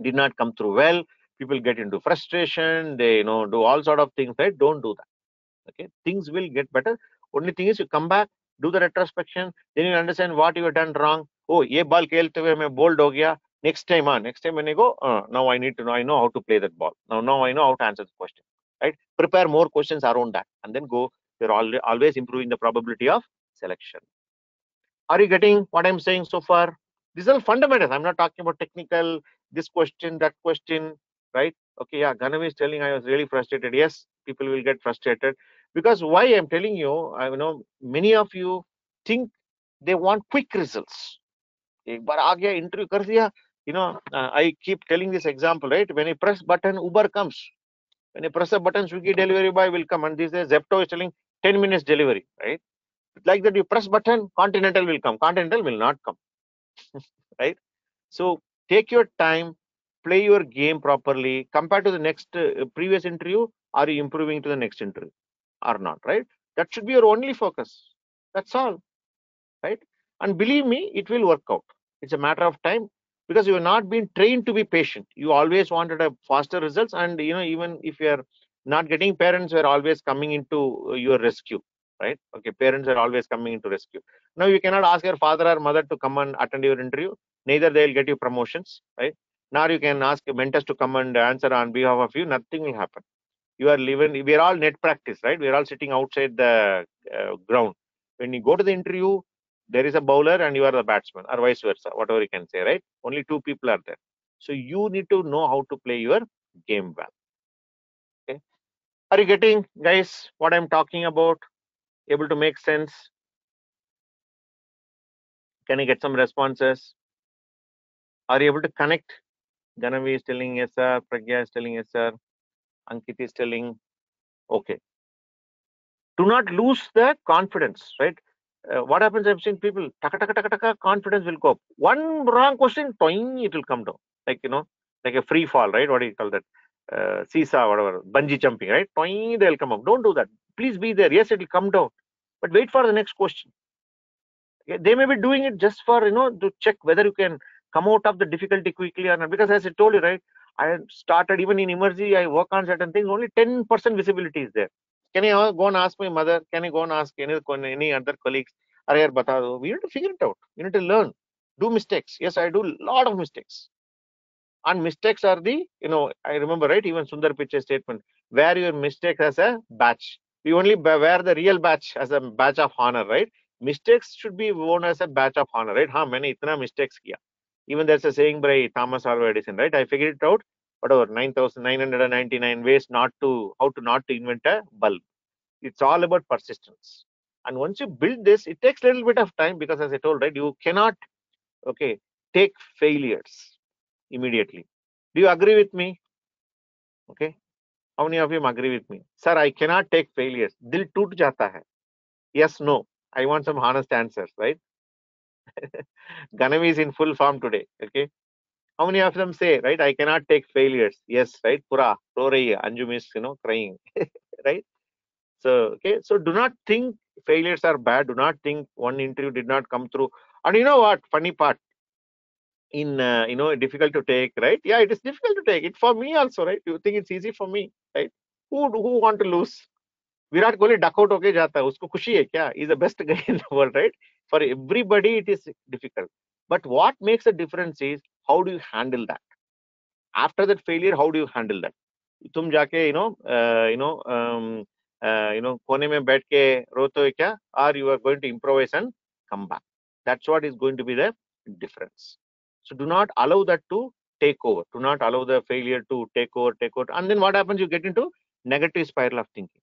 did not come through well. People get into frustration. They do all sort of things, right? Don't do that. Okay, things will get better. Only thing is you come back, do the retrospection, then you understand what you have done wrong. Oh, ye ball khelte hue main bold ho gaya. Next time when I go, now I need to know, I know how to play that ball. Now I know how to answer the question. Right? Prepare more questions around that, and then go. You're always improving the probability of selection. Are you getting what I'm saying so far? These are fundamentals. I'm not talking about technical, this question, that question, right? Okay, yeah, Ganavi is telling I was really frustrated. Yes, people will get frustrated because why I'm telling you, I know many of you think they want quick results. एक बार आ गया interview कर दिया, I keep telling this example, right? When you press button, Uber comes. When you press a button, Swiggy delivery boy will come, and this is Zepto is telling 10 minutes delivery, right? Like that, you press button, Continental will come. Continental will not come, right? So take your time, play your game properly. Compared to the next previous interview, are you improving to the next interview or not, right? That should be your only focus. That's all, right? And believe me, it will work out. It's a matter of time because you have not been trained to be patient. You always wanted a faster results, and even if you are not getting, parents were always coming into your rescue, right? Okay, parents are always coming into rescue. Now you cannot ask your father or mother to come and attend your interview. Neither they will get you promotions, right? Now you can ask mentors to come and answer on behalf of you. Nothing will happen. You are living. We are all net practice, right? We are all sitting outside the ground. When you go to the interview, there is a bowler and you are the batsman, or vice versa, whatever you can say, right? Only two people are there. So you need to know how to play your game well. Okay. Are you getting, guys, what I'm talking about? Able to make sense? Can I get some responses? Are you able to connect? Ganavi is telling yes, sir. Pragya is telling yes, sir. Ankit is telling okay. Do not lose the confidence, right? What happens? I've seen people taka taka taka taka, confidence will go up. One wrong question, toing, it will come down. Like like a free fall, right? What do you call that? Seesaw, whatever, bungee jumping, right? Toing, they'll come up. Don't do that. Please be there. Yes, it will come down, but wait for the next question. Okay? They may be doing it just for to check whether you can come out of the difficulty quickly or not. Because as I told you, right, I started even in emergency. I work on certain things. Only 10% visibility is there. Can I go and ask my mother? Can I go and ask any other colleagues? Are bata do. We need to figure it out. We need to learn. Do mistakes. Yes, I do a lot of mistakes. And mistakes are I remember, right, even Sundar Pichai's statement, wear your mistakes as a badge. We only wear the real badge as a badge of honor, right? Mistakes should be worn as a badge of honor, right? Ha, मैंने itna mistakes kiya. Even there's a saying by Thomas Alva Edison, right? I figured it out. Whatever, 9,999 ways how to not to invent a bulb. It's all about persistence. And once you build this, it takes a little bit of time because, as I told, right, you cannot, okay, take failures immediately. Do you agree with me? Okay. How many of you agree with me? Sir, I cannot take failures. Dil toot jata hai. Yes, no. I want some honest answers, right? Ganami is in full form today. Okay. How many of them say, right, I cannot take failures? Yes, right? Pura, ro rahi hai. Anjum is, crying. Right? So, okay. So do not think failures are bad. Do not think one interview did not come through. And you know what? Funny part, in difficult to take, right? Yeah, it is difficult to take it for me also, right? You think it's easy for me, right? Who want to lose? Virat Kohli duck out होके जाता है, उसको खुशी है क्या? He's the best guy in the world, right? For everybody it is difficult, but what makes a difference is how do you handle that? After that failure, how do you handle that? तुम जाके कोने में बैठ के रोते हो क्या? Or you are going to improvise and come back. That's what is going to be the difference. So do not allow that to take over. Do not allow the failure to take over. And then what happens? You get into negative spiral of thinking.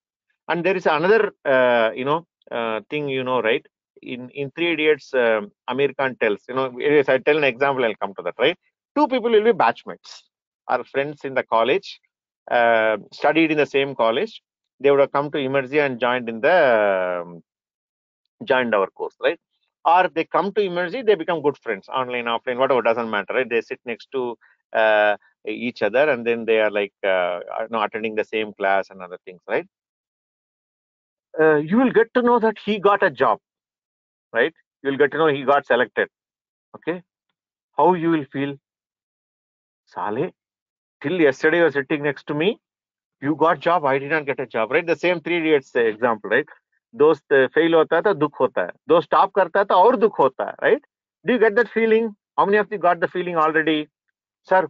And there is another, thing, right? In Three Idiots, Amir Khan tells, if I tell an example, I'll come to that, right? Two people will be batchmates, are friends in the college, studied in the same college. They would have come to Emergy and joined our course, right? Or they come to Emergy, they become good friends, online, offline, whatever, doesn't matter, right? They sit next to each other, and then they are like, attending the same class and other things, right? You will get to know that he got a job, right? You will get to know he got selected. Okay, how you will feel? Sale, till yesterday you were sitting next to me. You got job, I did not get a job, right? The same 3 idiots example, right? दोस्त fail होता है तो दुख होता है, दोस्त stop करता है तो और दुख होता है, right? Do you get that feeling? How many of you got the feeling already? Sir,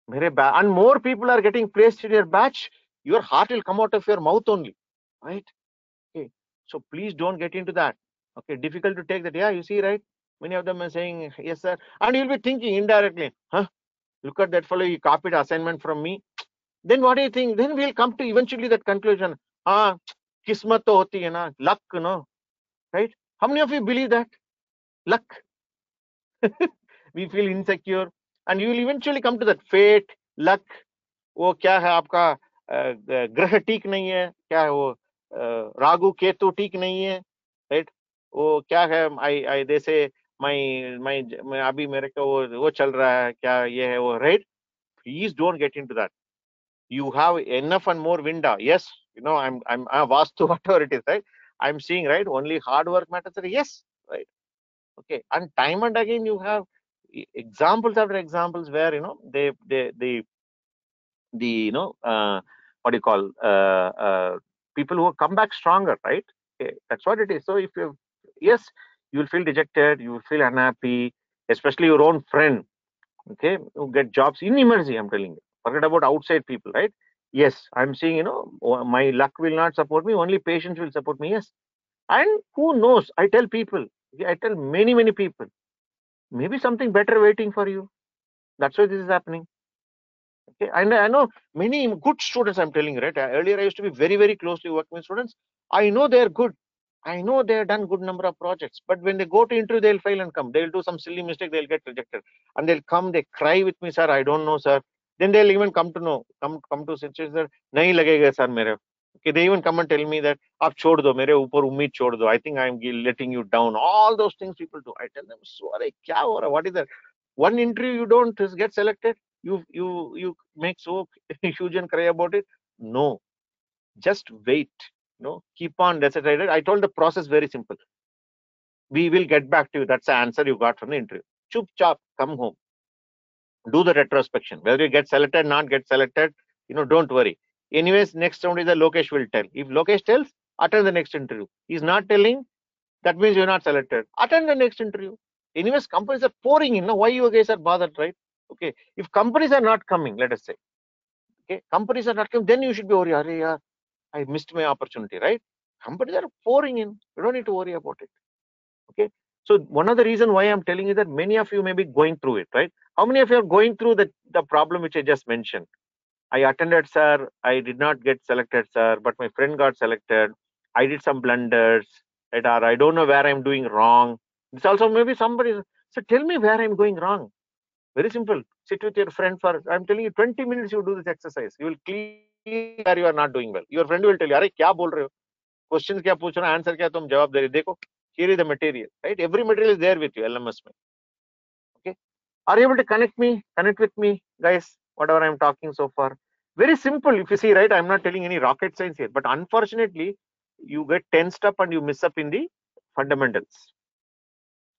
mere and more people are getting placed in your batch, your heart will come out of your mouth only, right? Okay, so please don't get into that. Okay, difficult to take that. Yeah, you see, right? Many of them are saying yes, sir, and you'll be thinking indirectly, huh? Look at that fellow, he copied assignment from me. Then what do you think? Then we'll come to eventually that conclusion. Ah, kismat to hoti hai na, luck, no, right? How many of you believe that? Luck. We feel insecure, and you will eventually come to that fate, luck. वो क्या है आपका ग्रह ठीक नहीं है, क्या है वो राहु केतु ठीक नहीं है, राइट? वो क्या है, आई दे से मैं अभी मेरे को वो चल रहा है, क्या ये है वो, right? Please don't get into that. You have enough and more window. Yes, I'm vastu whatever it is, right? I'm seeing, right, only hard work matters. Yes, right? Okay, and time and again you have examples after examples where what do you call, people who come back stronger, right? Okay, that's what it is. So if you, yes, you will feel dejected, you will feel unhappy, especially your own friend, okay, who get jobs in emergency. I'm telling you, forget about outside people, right? Yes, I'm seeing, my luck will not support me, only patience will support me. Yes, and who knows, I tell people, I tell many people, maybe something better waiting for you. That's why this is happening. Okay, and I know many good students, I'm telling you, right? Earlier I used to be very closely working with students. I know they're good, I know they have done good number of projects, but when they go to interview, they'll fail and come. They'll do some silly mistake, they'll get rejected, and they'll come, they cry with me, sir, I don't know, sir. Then they'll even come to know, come to situation, sir, nahi lagega sir mere. Okay, they even come and tell me that, aap chhod do, mere upar umeed chhod do. I think I'm letting you down. All those things people do. I tell them, sorry, kya ho raha? What is that? One interview you don't get selected, you make so huge and cry about it. No, just wait. Keep on decided. I told the process very simple. We will get back to you. That's the answer you got from the interview. Chup chop, come home. Do the retrospection. Whether you get selected, not get selected, don't worry. Anyways, next round is the Lokesh will tell. If Lokesh tells, attend the next interview. He's not telling, that means you're not selected. Attend the next interview. Anyways, companies are pouring in. Now, why you guys are bothered, right? Okay. If companies are not coming, let us say, okay, companies are not coming, then you should be worried. Arey yaar, I missed my opportunity, right? Companies are pouring in. You don't need to worry about it. Okay. So one of the reason why I'm telling you that many of you may be going through it, right? How many of you are going through the problem which I just mentioned? I attended, sir. I did not get selected, sir, but my friend got selected. I did some blunders, right? Or I don't know where I'm doing wrong. It's also maybe somebody. So tell me where I'm going wrong. Very simple. Sit with your friend for, I'm telling you, 20 minutes you do this exercise. You will clear where you are not doing well. Your friend will tell you, अरे क्या बोल रहे हो? Questions क्या पूछ रहे हो? Answer क्या तुम जवाब दे रहे हो? देखो, here is the material, right? Every material is there with you, LMS में. Okay. Are you able to connect with me, guys? Whatever I'm talking so far. Very simple. If you see, right, I'm not telling any rocket science here, but unfortunately, you get tensed up and you miss up in the fundamentals.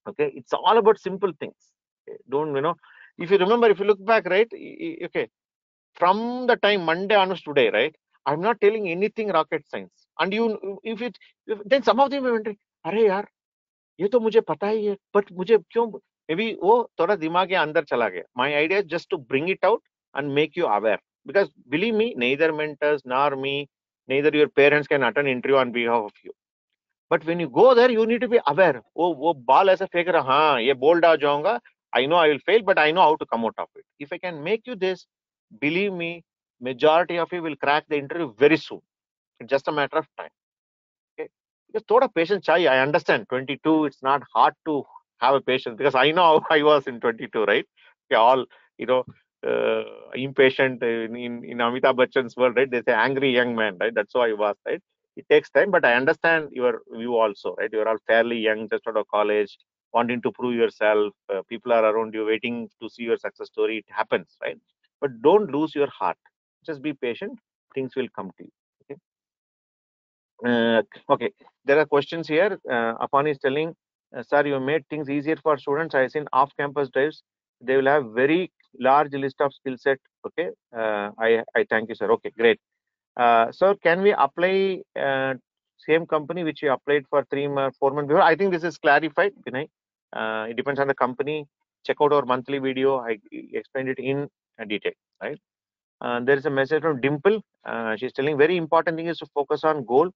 Okay, it's all about simple things. Okay? Don't, if you remember, if you look back, right, okay, from the time Monday onwards today, right, I'm not telling anything rocket science. And then some of them are wondering, अरे यार, ये तो मुझे पता ही है, but मुझे क्यों, maybe वो थोड़ा दिमाग के अंदर चला गया. My idea is just to bring it out and make you aware. Because believe me, neither mentors nor me, neither your parents can attend interview on behalf of you. But when you go there, you need to be aware. वो ball ऐसा फेंक रहा, हाँ ये ball डाल जाऊंगा. I know I will fail, but I know how to come out of it. If I can make you this, believe me, majority of you will crack the interview very soon. It's just a matter of time. Okay, because thoda patience chahiye. I understand 22. It's not hard to have a patience because I know how I was in 22, right? Okay, all impatient in Amitabh Bachchan's world, right? They say angry young man, right? That's how I was, right? It takes time, but I understand your view also, right? You're all fairly young, just out of college, wanting to prove yourself. People are around you, waiting to see your success story. It happens, right? But don't lose your heart. Just be patient. Things will come to you. Okay. Okay, there are questions here. Apan is telling, sir, you made things easier for students. I seen off-campus drives. They will have very large list of skill set. Okay, I thank you, sir. Okay, great. So can we apply same company which we applied for 4 months before? I think this is clarified, Vinay. It depends on the company. Check out our monthly video. I explained it in detail, right? There is a message from Dimple. She's telling very important thing is to focus on goal,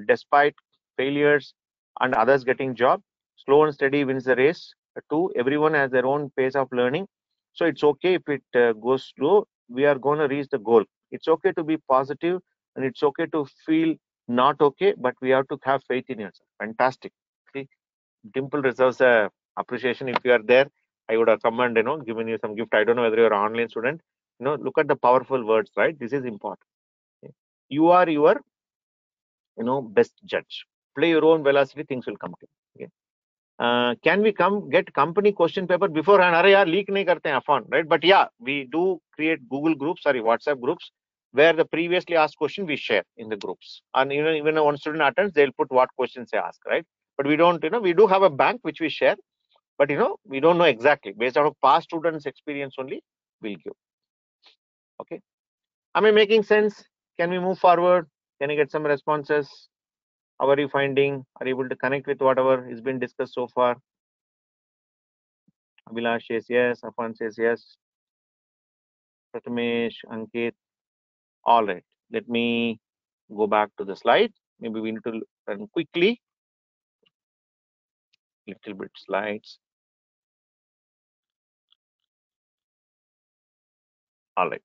despite failures and others getting job. Slow and steady wins the race. Two, everyone has their own pace of learning. So it's okay if it goes slow. We are going to reach the goal. It's okay to be positive, and it's okay to feel not okay, but we have to have faith in yourself. Fantastic. See, Dimple deserves a appreciation. If you are there, I would have come and given you some gift. I don't know whether you're an online student. Look at the powerful words, right? This is important. Okay. You are your best judge. Play your own velocity, things will come to you. Okay. Can we get company question paper beforehand? Arey yaar, leak nahi karte hain phone, right? But yeah, we do create Google groups, sorry, WhatsApp groups, where the previously asked question we share in the groups. And even when one student attends, they'll put what questions they ask, right? But we don't, we do have a bank which we share, but we don't know exactly. Based on past students' experience only, we'll give. Okay. Am I making sense? Can we move forward? Can I get some responses? How are you finding? Are you able to connect with whatever has been discussed so far? Abhilash says yes. Afan says yes. Prathamesh, Ankit. All right. Let me go back to the slide. Maybe we need to run quickly. Little bit slides. All right.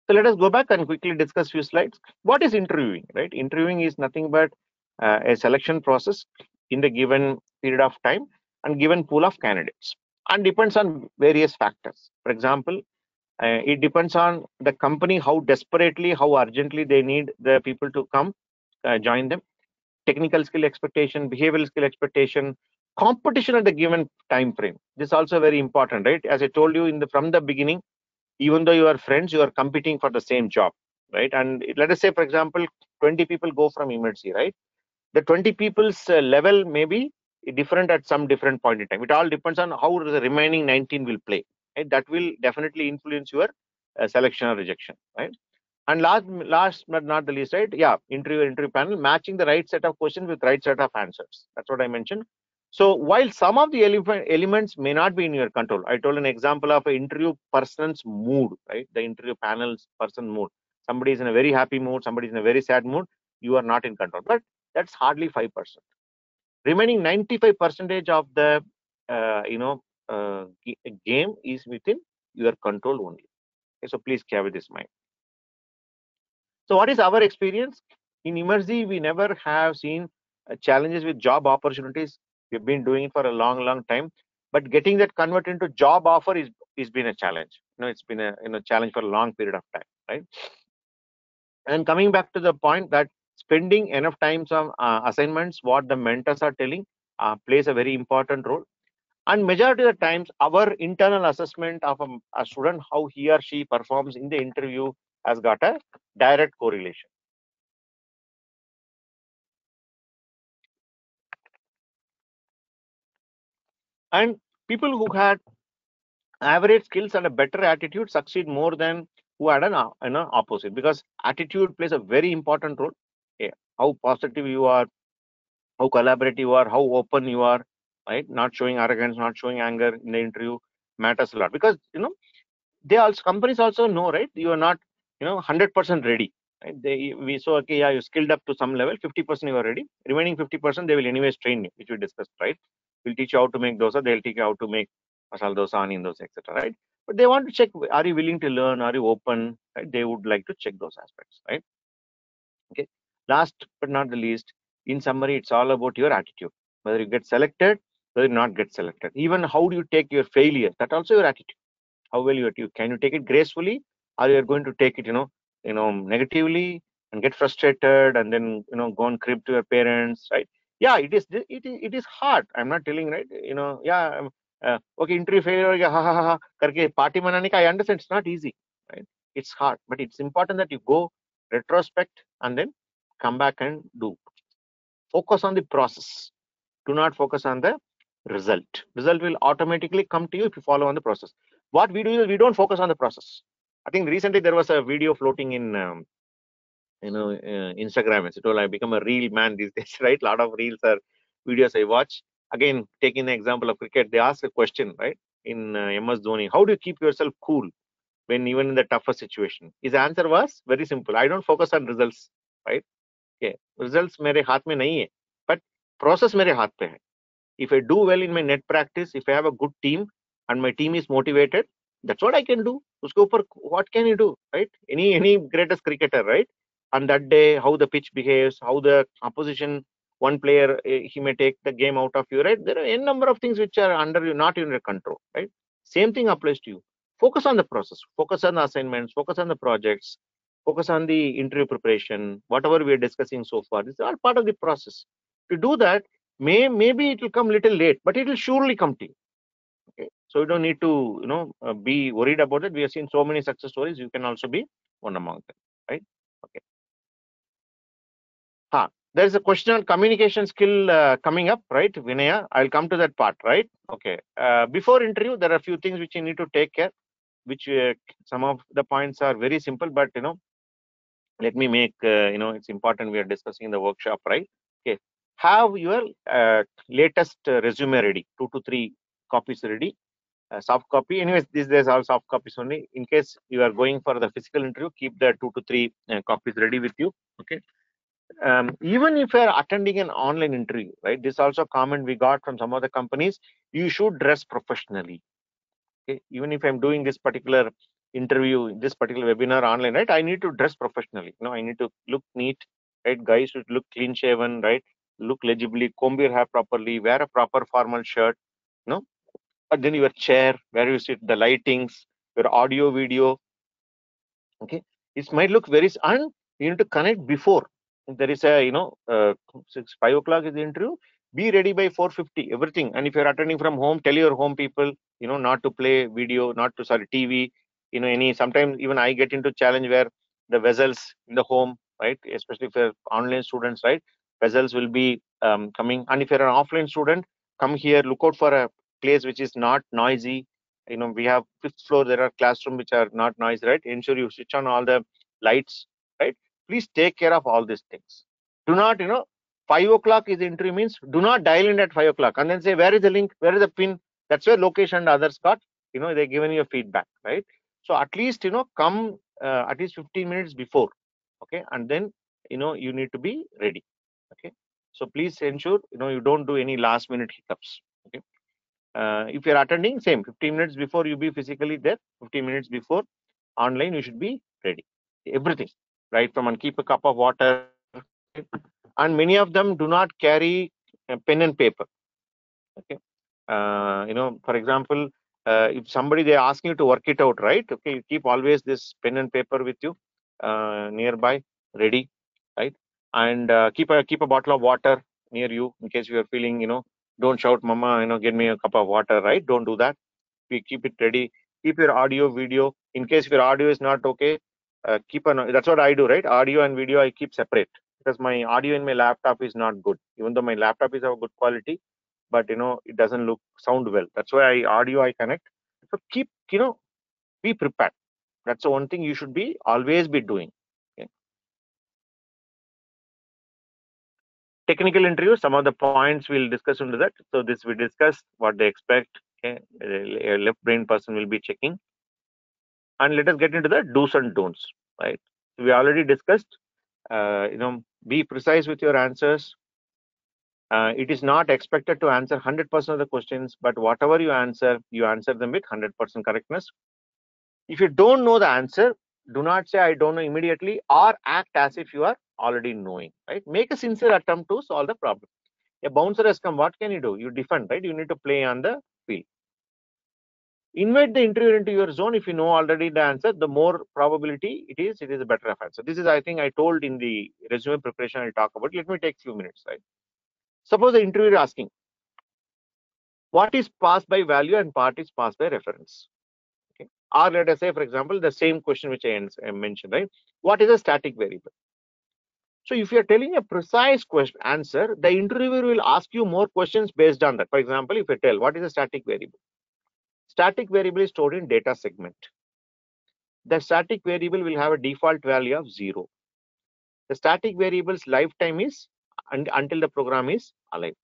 So let us go back and quickly discuss few slides. What is interviewing, right? Interviewing is nothing but a selection process in the given period of time and given pool of candidates, and depends on various factors. For example, it depends on the company, how desperately, how urgently they need the people to come join them. Technical skill expectation, behavioral skill expectation, competition at the given time frame. This is also very important, right? As I told you from the beginning, even though you are friends, you are competing for the same job, right? And let us say, for example, 20 people go from emergency, right? The 20 people's level may be different at some different point in time. It all depends on how the remaining 19 will play, right? That will definitely influence your selection or rejection, right? And last but not the least, right? Yeah, interview panel, matching the right set of questions with right set of answers. That's what I mentioned. So while some of the elements may not be in your control, I told an example of an interview person's mood, right? The interview panel's person mood. Somebody is in a very happy mood, somebody is in a very sad mood. You are not in control, but that's hardly 5%. Remaining 95% of the game is within your control only. Okay, so please carry this in mind. So what is our experience? In Emergy, we never have seen challenges with job opportunities. We've been doing it for a long time, but getting that converted into job offer is been a challenge. It's been a challenge for a long period of time, right? And coming back to the point that spending enough times on assignments, what the mentors are telling, plays a very important role. And majority of the times, our internal assessment of a student, how he or she performs in the interview, has got a direct correlation. And people who had average skills and a better attitude succeed more than who had an opposite, because attitude plays a very important role. Yeah. How positive you are, how collaborative you are, how open you are, right? Not showing arrogance, not showing anger in the interview matters a lot, because they also, companies also know, right? You are not 100% ready, right? We saw, okay, yeah, you skilled up to some level, 50% you are ready, remaining 50% they will anyways train you, which we discussed, right? We'll teach you how to make dosa, they'll teach you how to make masala dosa, onion dosa, etc., right? But they want to check, are you willing to learn, are you open, right? They would like to check those aspects, right? Okay. Last but not the least, in summary, it's all about your attitude, whether you get selected, whether you not get selected, even how do you take your failure, that also your attitude. How well you can you take it gracefully, or you are going to take it negatively and get frustrated and then go and crib to your parents, right? Yeah, it is hard. I'm not telling, right? Yeah, okay, interview failure, ha ha ha karke party manane ka, I understand it's not easy, right? It's hard, but it's important that you go retrospect and then come back and do. Focus on the process, do not focus on the result will automatically come to you if you follow on the process. What we do is we don't focus on the process. I think recently there was a video floating in Instagram, etc. I become a reel man these days, right? A lot of reels are videos I watch. Again, taking the example of cricket, they ask a question, right? In MS Dhoni, how do you keep yourself cool when even in the toughest situation? His answer was very simple. I don't focus on results, right? Okay, results मेरे हाथ में नहीं है, but process मेरे हाथ पे है. If I do well in my net practice, if I have a good team and my team is motivated, that's what I can do. Uske upar, what can you do, right? Any greatest cricketer, right? On that day, how the pitch behaves, how the opposition, one player, he may take the game out of you, right? There are a number of things which are under you, not in your control, right? Same thing applies to you. Focus on the process, focus on the assignments, focus on the projects, focus on the interview preparation, whatever we are discussing so far. These are all part of the process. To do that, maybe it will come little late, but it will surely come to you. Okay, so you don't need to be worried about it. We have seen so many success stories. You can also be one among them, right? Okay. There is a question on communication skill coming up, right, Vinaya? I'll come to that part, right? Okay. Before interview, there are a few things which you need to take care. Which some of the points are very simple, but let me make it's important we are discussing in the workshop, right? Okay, have your latest resume ready, 2 to 3 copies ready, soft copy. Anyways, these days all soft copies only. In case you are going for the physical interview, keep the 2 to 3 copies ready with you. Okay. Even if you are attending an online interview, right, this is also comment we got from some other companies. You should dress professionally. Okay, even if I'm doing this particular interview, this particular webinar online, right, I need to dress professionally. I need to look neat, right? Guys should look clean shaven, right? Look legibly, comb your hair properly, wear a proper formal shirt, but then your chair, where you sit, the lightings, your audio, video, okay, it might look very, and you need to connect before. If there is a 5 o'clock is the interview, be ready by 4:50, everything. And if you're attending from home, tell your home people not to play video, not to, sorry, TV, any, sometimes even I get into challenge where the vessels in the home, right, especially if you're online students, right, vessels will be coming. And if you're an offline student, come here, look out for a place which is not noisy. We have 5th floor, there are classrooms which are not noisy, right? Ensure you switch on all the lights, right? Please take care of all these things. Do not 5 o'clock is the interview, means do not dial in at 5 o'clock and then say where is the link, where is the pin. That's where location and others got, they're giving you a feedback, right? So at least come at least 15 minutes before, okay, and then you need to be ready. Okay, so please ensure you don't do any last minute hiccups. Okay. If you're attending, same 15 minutes before you be physically there, 15 minutes before online, you should be ready. Everything, right? From, and keep a cup of water. And many of them do not carry a pen and paper. Okay. For example, if somebody they're asking you to work it out, right? Okay, you keep always this pen and paper with you nearby, ready, right? And keep a bottle of water near you in case you are feeling, don't shout, mama, get me a cup of water, right? Don't do that. We keep it ready. Keep your audio, video. In case your audio is not okay, that's what I do, right? Audio and video I keep separate, because my audio in my laptop is not good. Even though my laptop is of good quality, but it doesn't sound well. That's why audio I connect. So keep, be prepared. That's the one thing you should be always be doing. Okay. Technical interview, some of the points we'll discuss into that. So this we discussed what they expect. Okay, a left brain person will be checking. And let us get into the do's and don'ts, right? We already discussed, be precise with your answers. It is not expected to answer 100% of the questions, but whatever you answer them with 100% correctness. If you don't know the answer, do not say I don't know immediately, or act as if you are already knowing, right? Make a sincere attempt to solve the problem. A bouncer has come, what can you do? You defend, right? You need to play on the field. Invite the interviewer into your zone. If you know already the answer, the more probability it is a better answer. This is, I think I told in the resume preparation I'll talk about. Let me take few minutes, right? Suppose the interviewer is asking, what is passed by value and part is passed by reference? Okay. Or let us say, for example, the same question which I mentioned, right? What is a static variable? So if you are telling a precise answer, the interviewer will ask you more questions based on that. For example, if I tell what is a static variable? Static variable is stored in data segment. the static variable will have a default value of 0. The static variable's lifetime is until the program is alive.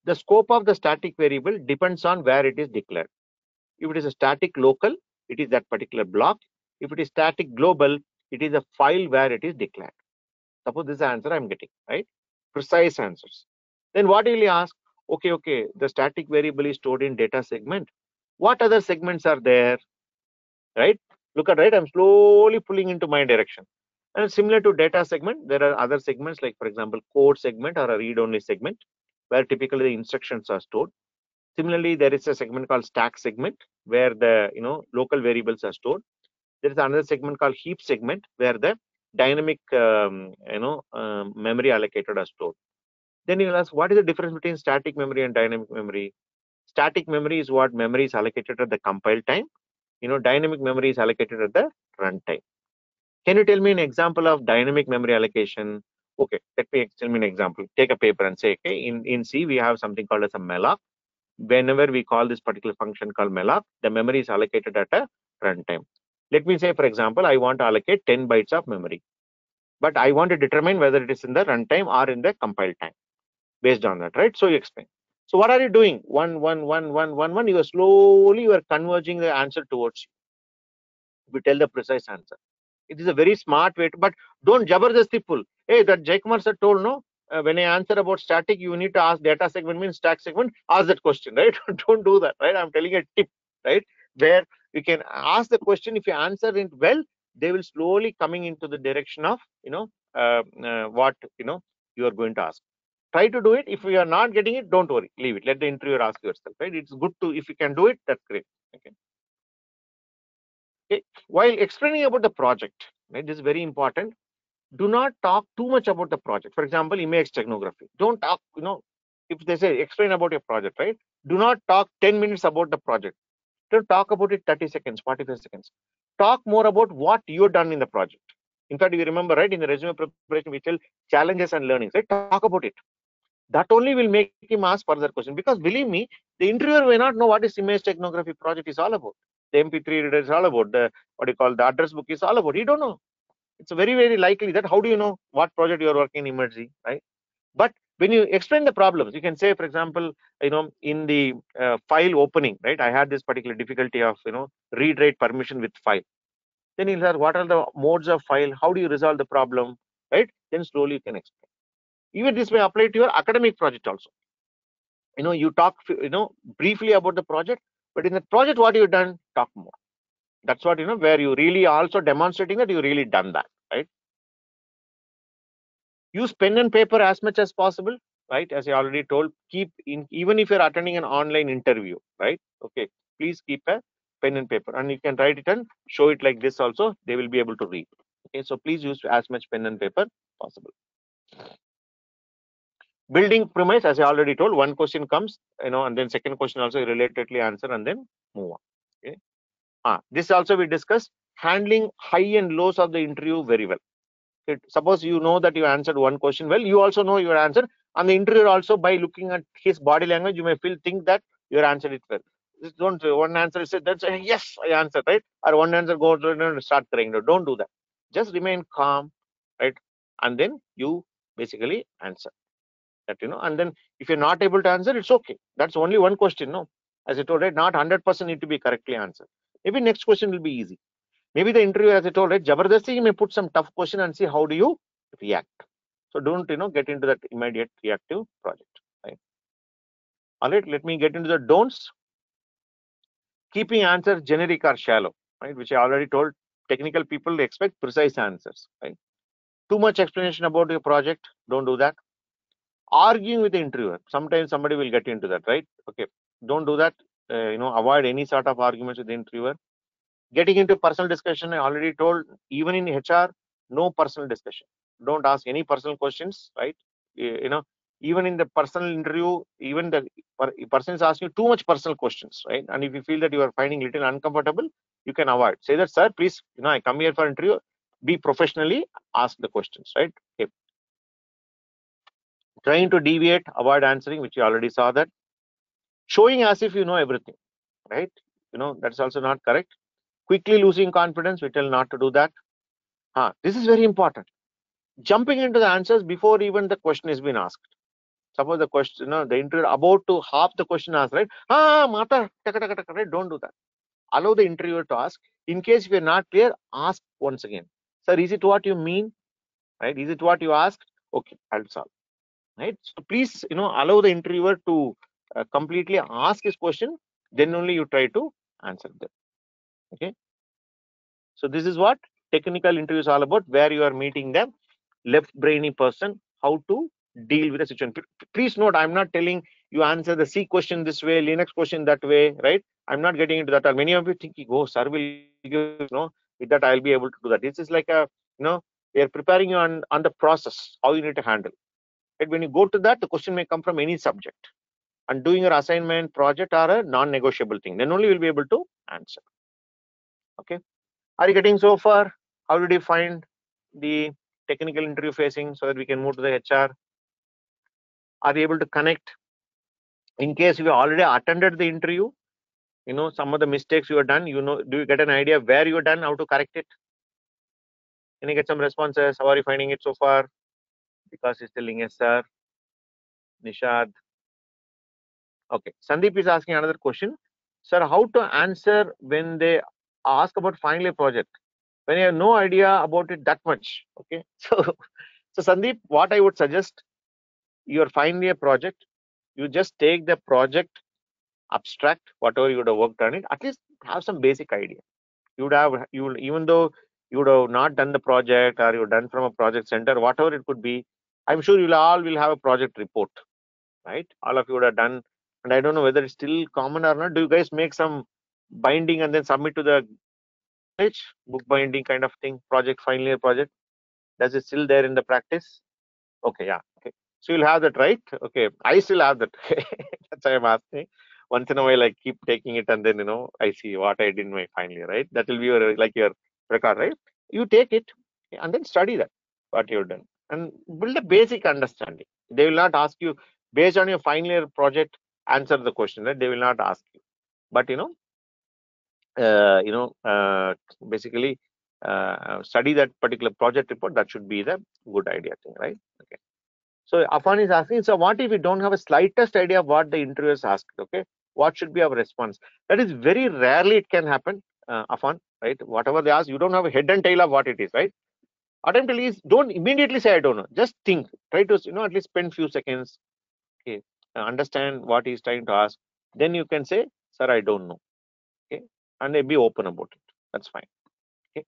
The scope of the static variable depends on where it is declared. If it is a static local, it is that particular block. If it is static global, it is a file where it is declared. Suppose this is the answer I'm getting, right? Precise answers. Then what will you ask? Okay, the static variable is stored in data segment. What other segments are there, right? Look at, right, I'm slowly pulling into my direction. And similar to data segment, there are other segments like, for example, code segment or a read-only segment, where typically the instructions are stored. Similarly, there is a segment called stack segment, where the local variables are stored. There is another segment called heap segment, where the dynamic memory allocated are stored. Then you will ask, what is the difference between static memory and dynamic memory? Static memory is what memory is allocated at the compile time. Dynamic memory is allocated at the runtime. Can you tell me an example of dynamic memory allocation? Okay, let me tell me an example. Take a paper and say, okay, in C we have something called as a malloc. Whenever we call this particular function called malloc, the memory is allocated at a runtime. Let me say, for example, I want to allocate 10 bytes of memory, but I want to determine whether it is in the runtime or in the compile time. Based on that, right? So you explain. So what are you doing? One. You are slowly converging the answer towards you. We tell the precise answer. It is a very smart way, but don't jabardasti pull. Hey, that Jayakumar sir told, no, when I answer about static, you need to ask data segment means stack segment, ask that question, right? Don't do that, right? I'm telling a tip, right? Where you can ask the question. If you answer it well, they will slowly coming into the direction of, what, you are going to ask. Try to do it. If you are not getting it, don't worry, leave it. Let the interviewer ask yourself, right? It's good to, if you can do it, that's great. Okay. Okay. While explaining about the project, right, this is very important. Do not talk too much about the project. For example, image technography. Don't talk, if they say explain about your project, right? Do not talk 10 minutes about the project. Don't talk about it 30 seconds, 45 seconds. Talk more about what you've done in the project. In fact, you remember, right, in the resume preparation, we tell challenges and learnings, right? Talk about it. That only will make him ask further questions, because believe me, the interviewer may not know what this image technography project is all about. The MP3 reader is all about, the what you call the address book is all about. You don't know. It's very likely that how do you know what project you are working in emergency, right? But when you explain the problems, you can say, for example, in the file opening, right, I had this particular difficulty of read write permission with file. Then you'll say, what are the modes of file, how do you resolve the problem, right? Then slowly you can explain. Even this may apply to your academic project also. You talk briefly about the project, but in the project what you've done, talk more. That's what where you really also demonstrating that you really done that, right? Use pen and paper as much as possible, right? As I already told, keep in, even if you're attending an online interview, right? Okay, please keep a pen and paper, and you can write it and show it like this also, they will be able to read. Okay, so please use as much pen and paper possible. Building premise, as I already told, one question comes, and then second question also relatedly answer, and then move on. Okay. This also we discussed, handling high and lows of the interview very well. Suppose you know that you answered one question well, you also know your answer, and the interviewer also, by looking at his body language, you may think that you answered it well. Just don't one answer say that's yes, I answered, right? Or one answer goes and start crying. No, don't do that. Just remain calm, right? And then you basically answer that, and then if you're not able to answer, it's okay. That's only one question, no? As I told, right, not 100% need to be correctly answered. Maybe next question will be easy. Maybe the interviewer, as I told, right, jabardasti, you may put some tough question and see how do you react. So don't get into that immediate reactive project, right? All right, let me get into the don'ts. Keeping answers generic or shallow, right, which I already told. Technical people expect precise answers, right? Too much explanation about your project, don't do that. Arguing with the interviewer, sometimes somebody will get into that, right? Okay, don't do that. Avoid any sort of arguments with the interviewer. Getting into personal discussion, I already told, even in HR, no personal discussion. Don't ask any personal questions, right? Even in the personal interview, even the person is asking you too much personal questions, right? And if you feel that you are finding little uncomfortable, you can avoid. Say that, sir, please, I come here for interview. Be professionally, ask the questions, right? Okay. Trying to deviate, avoid answering, which you already saw that. Showing as if you know everything, right? That's also not correct. Quickly losing confidence, we tell not to do that. This is very important. Jumping into the answers before even the question has been asked. Suppose the question, the interviewer about to half the question asked, right? Mata, right? Don't do that. Allow the interviewer to ask. In case if you're not clear, ask once again. Sir, is it what you mean? Right? Is it what you asked? Okay, I'll solve. Right? So please, allow the interviewer to completely ask his question. Then only you try to answer them. Okay. So this is what technical interview is all about, where you are meeting the left brainy person, how to deal with the situation. Please note, I'm not telling you answer the C question this way, Linux question that way, right? I'm not getting into that. Many of you thinking, oh, sir will give, with that I'll be able to do that. This is like a, they are preparing you on the process, how you need to handle. Right? When you go to that, the question may come from any subject. And doing your assignment project are a non-negotiable thing. Then only you'll be able to answer. Okay. Are you getting so far? How did you find the technical interview facing so that we can move to the HR? Are you able to connect? In case you already attended the interview, some of the mistakes you have done, do you get an idea where you have done, how to correct it? Can you get some responses? How are you finding it so far? Because he's telling yes, sir. Nishad. Okay. Sandeep is asking another question. Sir, how to answer when they ask about final year project? When you have no idea about it that much. Okay. So Sandeep, what I would suggest, your final year project, you just take the project abstract, whatever you would have worked on it, at least have some basic idea. Even though you would have not done the project or you've done from a project center, whatever it could be, I'm sure you'll all will have a project report, right? All of you would have done, and I don't know whether it's still common or not. Do you guys make some binding and then submit to the college, book binding kind of thing, project, final year project? Does it still there in the practice? Okay, yeah. Okay. So you'll have that, right? Okay. I still have that. That's why I'm asking. Once in a while, I keep taking it and then, I see what I did in my final year, right? That will be your record, right? You take it and then study that, what you've done, and build a basic understanding. They will not ask you, based on your final year project, answer the question, right? They will not ask you. But, basically, study that particular project report. That should be the good idea thing, right? Okay. So Afan is asking, so what if we don't have a slightest idea of what the interviewer is asked? Okay, what should be our response? That is very rarely it can happen, Afan, right? Whatever they ask, you don't have a head and tail of what it is, right? Attempt at least, don't immediately say I don't know. Just think. Try to at least spend few seconds. Okay, understand what he's trying to ask. Then you can say, sir, I don't know. Okay, and be open about it. That's fine. Okay,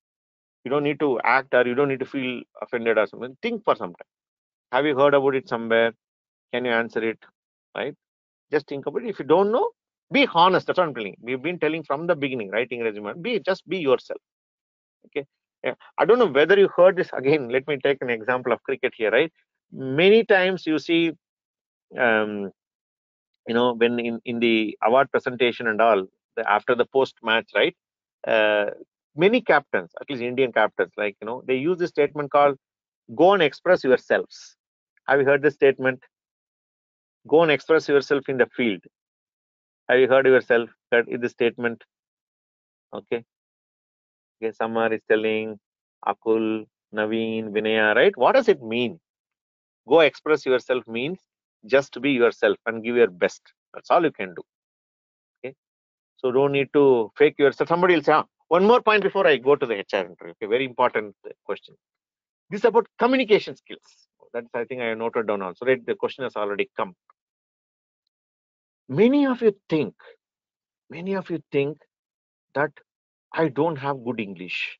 you don't need to act or you don't need to feel offended or something. Think for some time. Have you heard about it somewhere? Can you answer it? Right? Just think about it. If you don't know, be honest. That's what I'm telling. We've been telling from the beginning, writing resume. Just be yourself. Okay. Yeah. I don't know whether you heard this again. Let me take an example of cricket here, right? Many times you see, when in the award presentation and all, after the post match, right? Many captains, at least Indian captains, they use this statement called "Go and express yourselves." Have you heard this statement? Go and express yourself in the field. Have you heard yourself heard this statement? Okay. Okay. Samar is telling Akul, Naveen, Vinaya, right? What does it mean? Go express yourself means just be yourself and give your best. That's all you can do. Okay. So don't need to fake yourself. Somebody will say, one more point before I go to the HR interview. Okay. Very important question. This is about communication skills. That's, I think I noted down also, right? The question has already come. Many of you think that I don't have good English,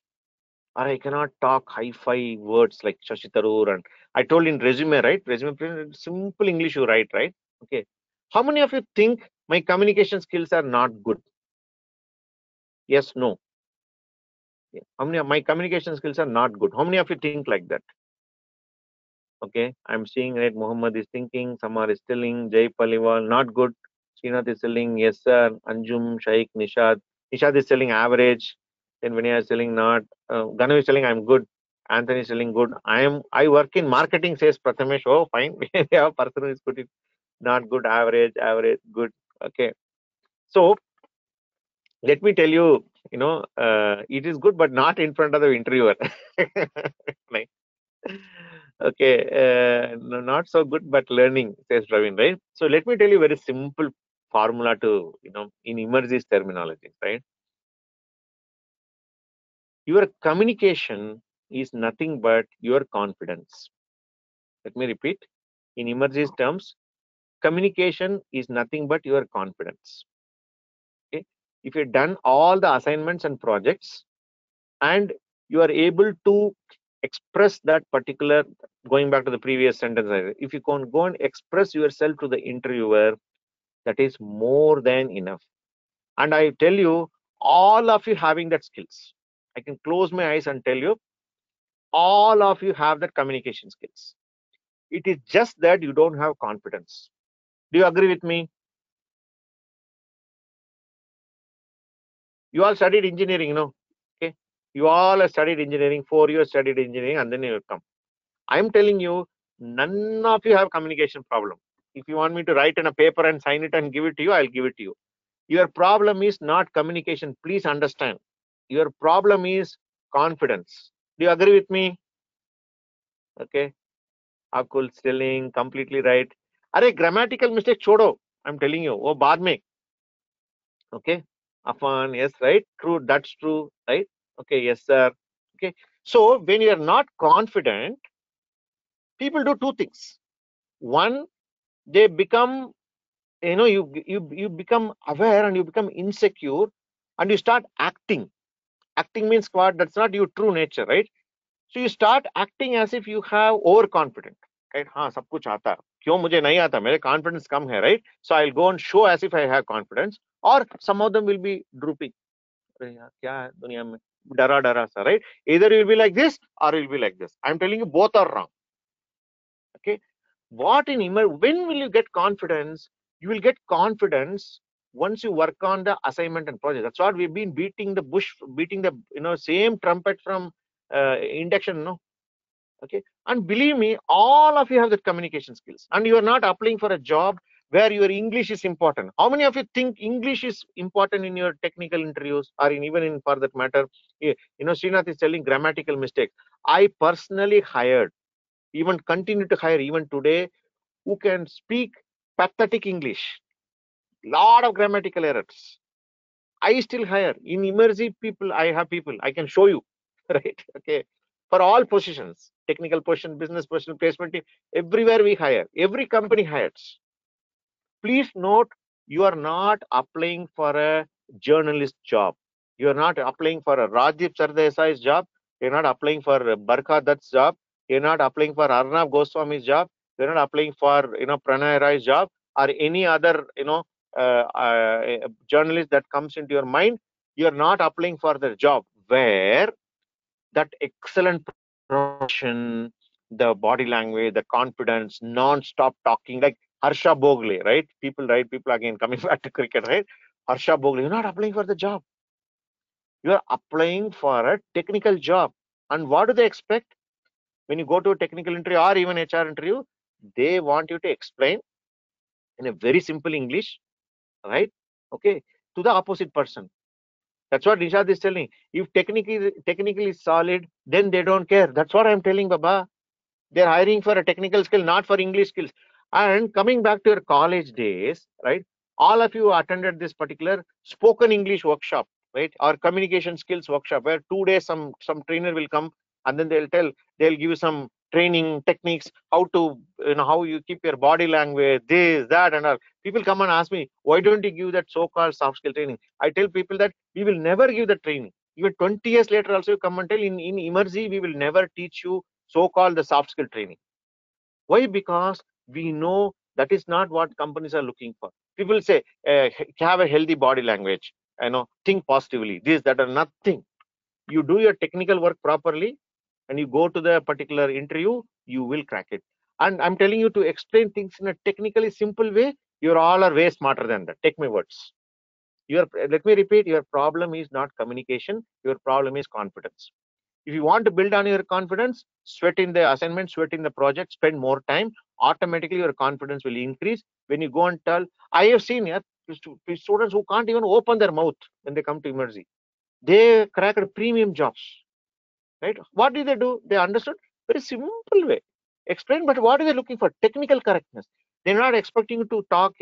or I cannot talk hi-fi words like Shashi Tharoor. And I told in resume, right? Resume, simple English you write, right? Okay. How many of you think my communication skills are not good? Yes, no. Yeah. How many of my communication skills are not good? How many of you think like that? Okay. I'm seeing, right? Muhammad is thinking, Samar is telling, Jay Paliwal, not good. Srinath is telling, yes, sir. Anjum, Shaikh, Nishad. Nishad is telling average. Then Vinaya is telling not. Ganu is telling I'm good. Anthony is telling good. I work in marketing, says Prathamesh. Oh, fine. We have a person who is good. Not good, average, good. Okay. So let me tell you it is good, but not in front of the interviewer. Right. Okay, not so good, but learning, says Praveen, right? So let me tell you very simple formula to, in emerges terminology, right? Your communication is nothing but your confidence. Let me repeat. In emerges terms, communication is nothing but your confidence. Okay. If you've done all the assignments and projects and you are able to express that particular, going back to the previous sentence, if you can go and express yourself to the interviewer, that is more than enough. And I tell you, all of you having that skills, I can close my eyes and tell you, all of you have that communication skills. It is just that you don't have confidence. Do you agree with me? You all studied engineering, okay? You all have studied engineering, 4 years studied engineering, and then you come. I'm telling you, none of you have communication problem. If you want me to write in a paper and sign it and give it to you, I'll give it to you. Your problem is not communication. Please understand. Your problem is confidence. Do you agree with me? Okay. Akul telling completely right. Are grammatical mistake chodo. I'm telling you. Oh, baad mein. Okay. Afan, yes, right. True. That's true. Right. Okay. Yes, sir. Okay. So when you are not confident, people do two things. One, they become, you become aware and you become insecure and you start acting means what? That's not your true nature, right? So you start acting as if you have overconfident, right? हाँ सब कुछ आता है, क्यों मुझे नहीं आता, मेरे confidence कम है, right? So I'll go and show as if I have confidence, or some of them will be drooping. अरे यार क्या है दुनिया में, डरा डरा सा, right? Either you'll be like this or you'll be like this. I'm telling you, both are wrong. Okay. When will you get confidence? You will get confidence once you work on the assignment and project. That's what we've been beating the bush, beating the same trumpet from induction, no? Okay. And believe me, all of you have that communication skills, and you are not applying for a job where your English is important. How many of you think English is important in your technical interviews, or even in for that matter? Srinath is telling grammatical mistakes. I personally hired, even continue to hire even today, who can speak pathetic English, lot of grammatical errors. I still hire. In immersive people, I have people, I can show you, right? Okay. For all positions, technical position, business position, placement team, everywhere we hire. Every company hires. Please note, you are not applying for a journalist job. You are not applying for a Rajiv Sardesai's job. You're not applying for Barkha Dutt's job. You're not applying for Arnav Goswami's job. You're not applying for Pranay Rai's job or any other journalist that comes into your mind. You're not applying for the job where that excellent promotion, the body language, the confidence, non-stop talking, like Harsha Bogle, right? People again coming back to cricket, right? Harsha Bogle, you're not applying for the job. You're applying for a technical job. And what do they expect? When you go to a technical interview or even HR interview, they want you to explain in a very simple English, right? Okay, to the opposite person. That's what Nishad is telling. If technically solid, then they don't care. That's what I'm telling, Baba. They're hiring for a technical skill, not for English skills. And coming back to your college days, right? All of you attended this particular spoken English workshop, right? Or communication skills workshop, where 2 days some trainer will come and then they'll give you some training techniques, how to, how you keep your body language, this, that, and all. People come and ask me, why don't you give that so-called soft skill training? I tell people that we will never give the training. Even 20 years later, also you come and tell in Emergy, we will never teach you so-called the soft skill training. Why? Because we know that is not what companies are looking for. People say, have a healthy body language, think positively, this, that, are nothing. You do your technical work properly and you go to the particular interview, you will crack it. And I'm telling you, to explain things in a technically simple way, you're all are way smarter than that. Take my words. Let me repeat, your problem is not communication, your problem is confidence. If you want to build on your confidence, sweat in the assignment, sweat in the project, spend more time, automatically your confidence will increase. When you go and tell, I have seen students who can't even open their mouth when they come to Emergy. They cracked premium jobs, right? What did they do? They understood very simple way. Explain, but what are they looking for? Technical correctness. They're not expecting you to talk,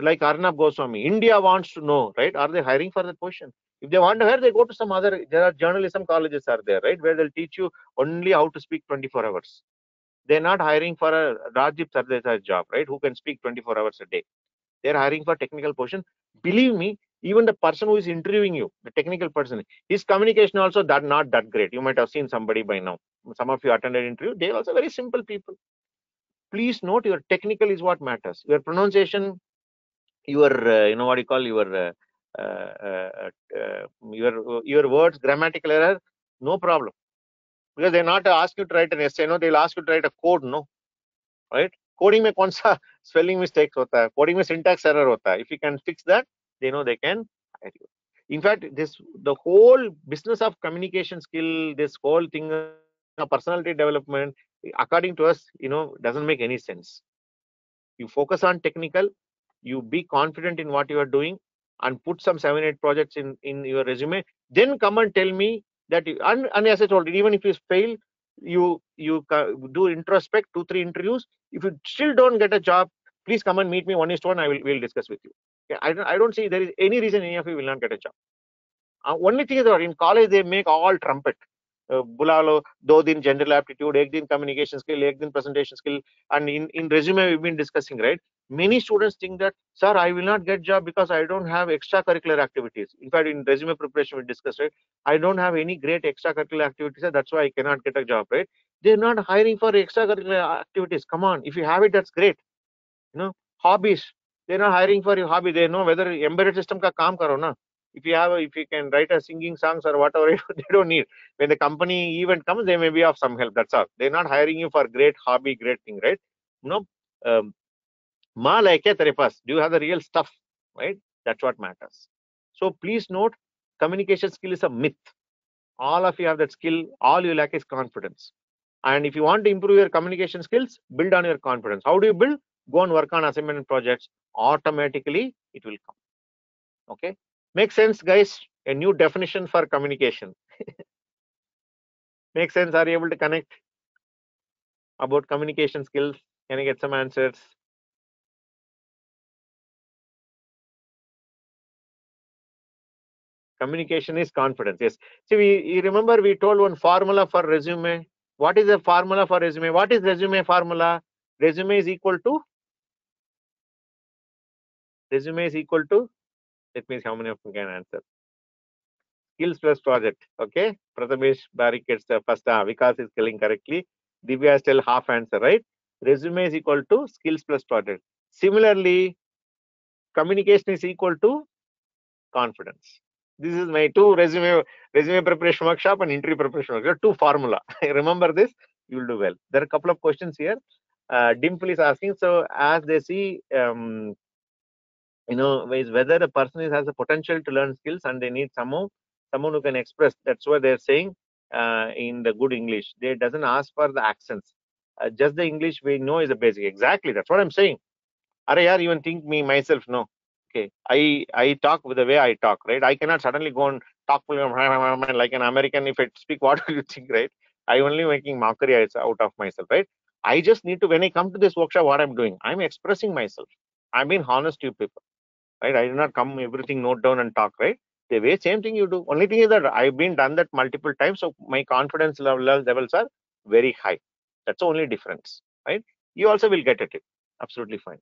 like Arnab Goswami. India wants to know, right? Are they hiring for that position? If they want to hire, they go to some other. There are journalism colleges are there, right, where they'll teach you only how to speak 24 hours. They're not hiring for a Rajdeep Sardesai's job, right? Who can speak 24 hours a day. They're hiring for technical position. Believe me, even the person who is interviewing you, the technical person, his communication also that not that great. You might have seen somebody by now. Some of you attended interview. They also very simple people. Please note your technical is what matters. Your pronunciation, your what you call your words, grammatical error, no problem. Because they're not ask you to write an essay, no, they'll ask you to write a code, no, right? Coding में कौन सा spelling mistakes होता है, coding में syntax error होता है. If you can fix that, they know they can hire you. In fact, the whole business of communication skill, this whole thing of personality development, according to us, doesn't make any sense. You focus on technical, you be confident in what you are doing, and put some 7-8 projects in your resume. Then come and tell me that and as I told you, even if you fail, you do introspect 2-3 interviews. If you still don't get a job, please come and meet me 1:1. We'll discuss with you. Okay, I don't see there is any reason any of you will not get a job. Only thing is that in college they make all trumpet. बुला लो 2 दिन general aptitude, 1 दिन communication skill, 1 दिन presentation skill, and in resume we've been discussing, right? Many students think that, sir, I will not get job because I don't have extracurricular activities. In fact, in resume preparation we discussed, right? I don't have any great extracurricular activities, that's why I cannot get a job, right? They're not hiring for extracurricular activities. Come on, if you have it, that's great. Hobbies, they're not hiring for your hobby. They know whether embedded system ka kaam karo na. If you can write a singing songs or whatever, they don't need. When the company event comes, they may be of some help. That's all. They're not hiring you for great hobby, great thing, right? No. Ma like tere paas. Do you have the real stuff, right? That's what matters. So please note, communication skill is a myth. All of you have that skill. All you lack is confidence. And if you want to improve your communication skills, build on your confidence. How do you build? Go and work on assignment and projects. Automatically, it will come. Okay. Makes sense, guys? A new definition for communication. Makes sense? Are you able to connect about communication skills? Can I get some answers? Communication is confidence. Yes. See, you remember we told one formula for resume. What is the formula for resume? What is resume formula? Resume is equal to. Resume is equal to. That means how many of you can answer? Skills plus project. Okay. Prathamesh Barik gets the first. Vikas is killing correctly. Divya is still half answer, right? Resume is equal to skills plus project. Similarly, communication is equal to confidence. This is my two resume preparation workshop and interview preparation workshop. Two formula. Remember this, you will do well. There are a couple of questions here. Dimple is asking. So as they see, is whether a person has a potential to learn skills and they need someone who can express. That's what they're saying in the good English. They doesn't ask for the accents. Just the English we know is a basic. Exactly. That's what I'm saying. Are yaar, even think me myself, no. Okay. I talk with the way I talk, right? I cannot suddenly go and talk like an American. If I speak, what do you think, right? I only making mockery out of myself, right? I just need to, when I come to this workshop, what I'm doing, I'm expressing myself. I'm being honest to you people, right? I do not come everything note down and talk, right? The way same thing you do. Only thing is that I've been done that multiple times, so my confidence levels are very high. That's the only difference, right? You also will get at it. Absolutely fine,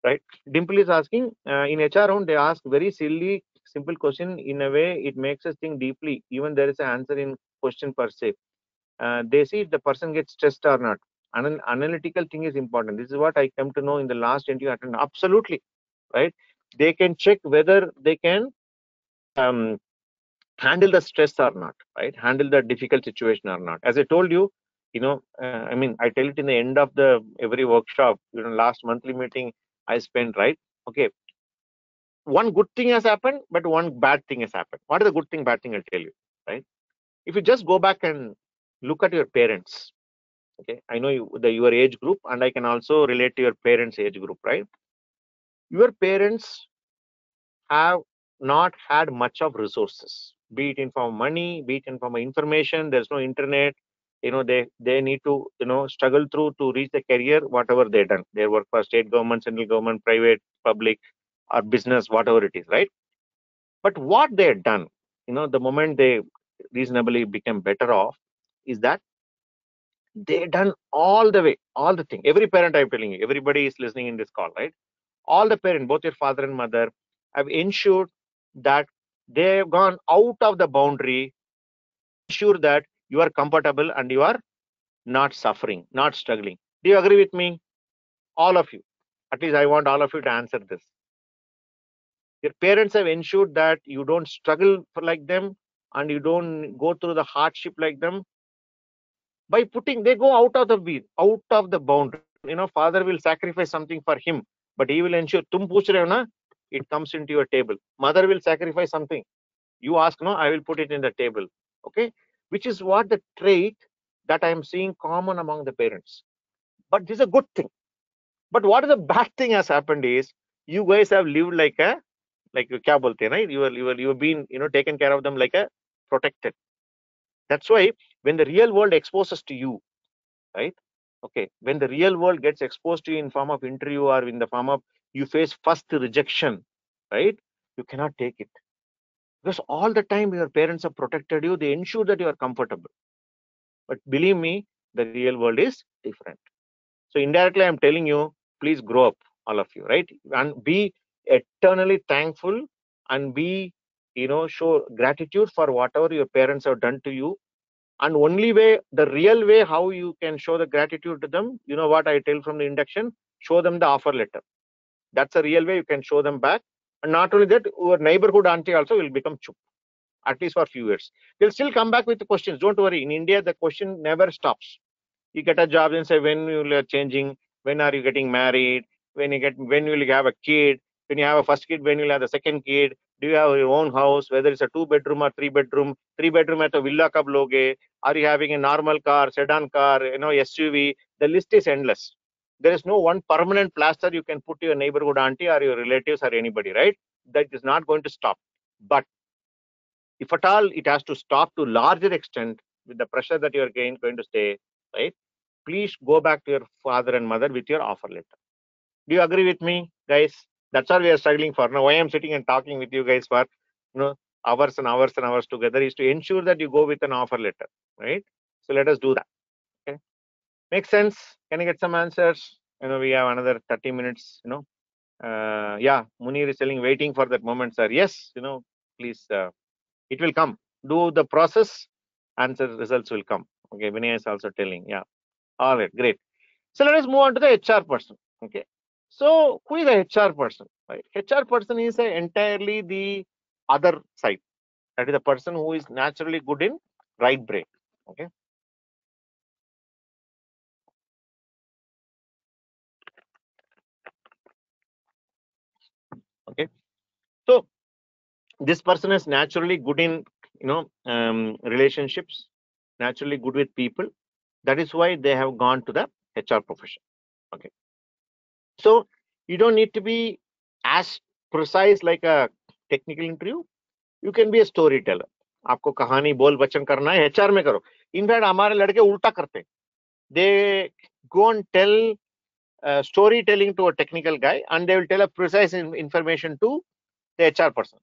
right? Dimple is asking in HR round they ask very silly, simple question. In a way, it makes us think deeply. Even there is an answer in question per se. They see if the person gets stressed or not. Analytical thing is important. This is what I come to know in the last interview attend. Absolutely, right? They can check whether they can handle the stress or not, right? Handle the difficult situation or not. As I told you, I mean, I tell it in the end of the every workshop. Last monthly meeting I spent, right? Okay, one good thing has happened, but one bad thing has happened. What is the good thing, bad thing? I'll tell you, right? If you just go back and look at your parents, okay, I know your age group, and I can also relate to your parents' age group, right? Your parents have not had much of resources, be it in form of money, be it in form of information. There's no internet. They need to struggle through to reach the career, whatever they done. They work for state government, central government, private, public, or business, whatever it is, right? But what they had done, the moment they reasonably became better off, is that they done all the way, all the thing. Every parent, I'm telling you, everybody is listening in this call, right? All the parents, both your father and mother, have ensured that they have gone out of the boundary, ensure that you are comfortable and you are not suffering, not struggling. Do you agree with me? All of you. At least I want all of you to answer this. Your parents have ensured that you don't struggle for like them and you don't go through the hardship like them by putting, they go out of the out of the boundary. Father will sacrifice something for him, but he will ensure, tum puch rahe ho na, it comes into your table. Mother will sacrifice something. You ask, no, I will put it in the table. Okay. Which is what the trait that I am seeing common among the parents. But this is a good thing. But what is the bad thing has happened is you guys have lived like kya bolte hain, right? You have been taken care of them like a protected. That's why when the real world exposes to you, right? Okay, when the real world gets exposed to you in form of interview or in the form of you face first rejection, right? You cannot take it because all the time your parents have protected you. They ensure that you are comfortable. But believe me, the real world is different. So indirectly, I'm telling you, please grow up, all of you, right? And be eternally thankful and be, show gratitude for whatever your parents have done to you. And only way, the real way how you can show the gratitude to them, you know what I tell from the induction, show them the offer letter. That's a real way you can show them back. And not only that, your neighborhood auntie also will become chup, at least for a few years. They'll still come back with the questions. Don't worry. In India, the question never stops. You get a job and say, when you are changing, when are you getting married, when will you have a kid, when you have a first kid, when you will have the second kid, do you have your own house, whether it's a 2 bedroom or 3 bedroom, 3 bedroom at a villa kab loge, are you having a normal car, sedan car, SUV? The list is endless. There is no one permanent plaster you can put to your neighborhood auntie or your relatives or anybody, right? That is not going to stop. But if at all it has to stop to larger extent with the pressure that you are going to stay, right? Please go back to your father and mother with your offer letter. Do you agree with me, guys? That's all we are struggling for. Now, why I'm sitting and talking with you guys for hours and hours and hours together is to ensure that you go with an offer letter, right? So let us do that. Okay, makes sense? Can I get some answers? We have another 30 minutes. Yeah, Munir is telling, waiting for that moment, sir. Yes, please. It will come. Do the process, answer results will come. Okay, Vinay is also telling. Yeah. All right, great. So let us move on to the HR person. Okay. So who is the HR person? Right. HR person is entirely the other side. That is the person who is naturally good in right brain. Okay. Okay. So this person is naturally good in relationships, naturally good with people. That is why they have gone to the HR profession. Okay. So you don't need to be as precise like a technical interview. You can be a storyteller. आपको कहानी बोल वचन करना है, HR में करो. In fact हमारे लड़के उल्टा करते हैं. They go and tell storytelling to a technical guy and they will tell a precise information to the HR person.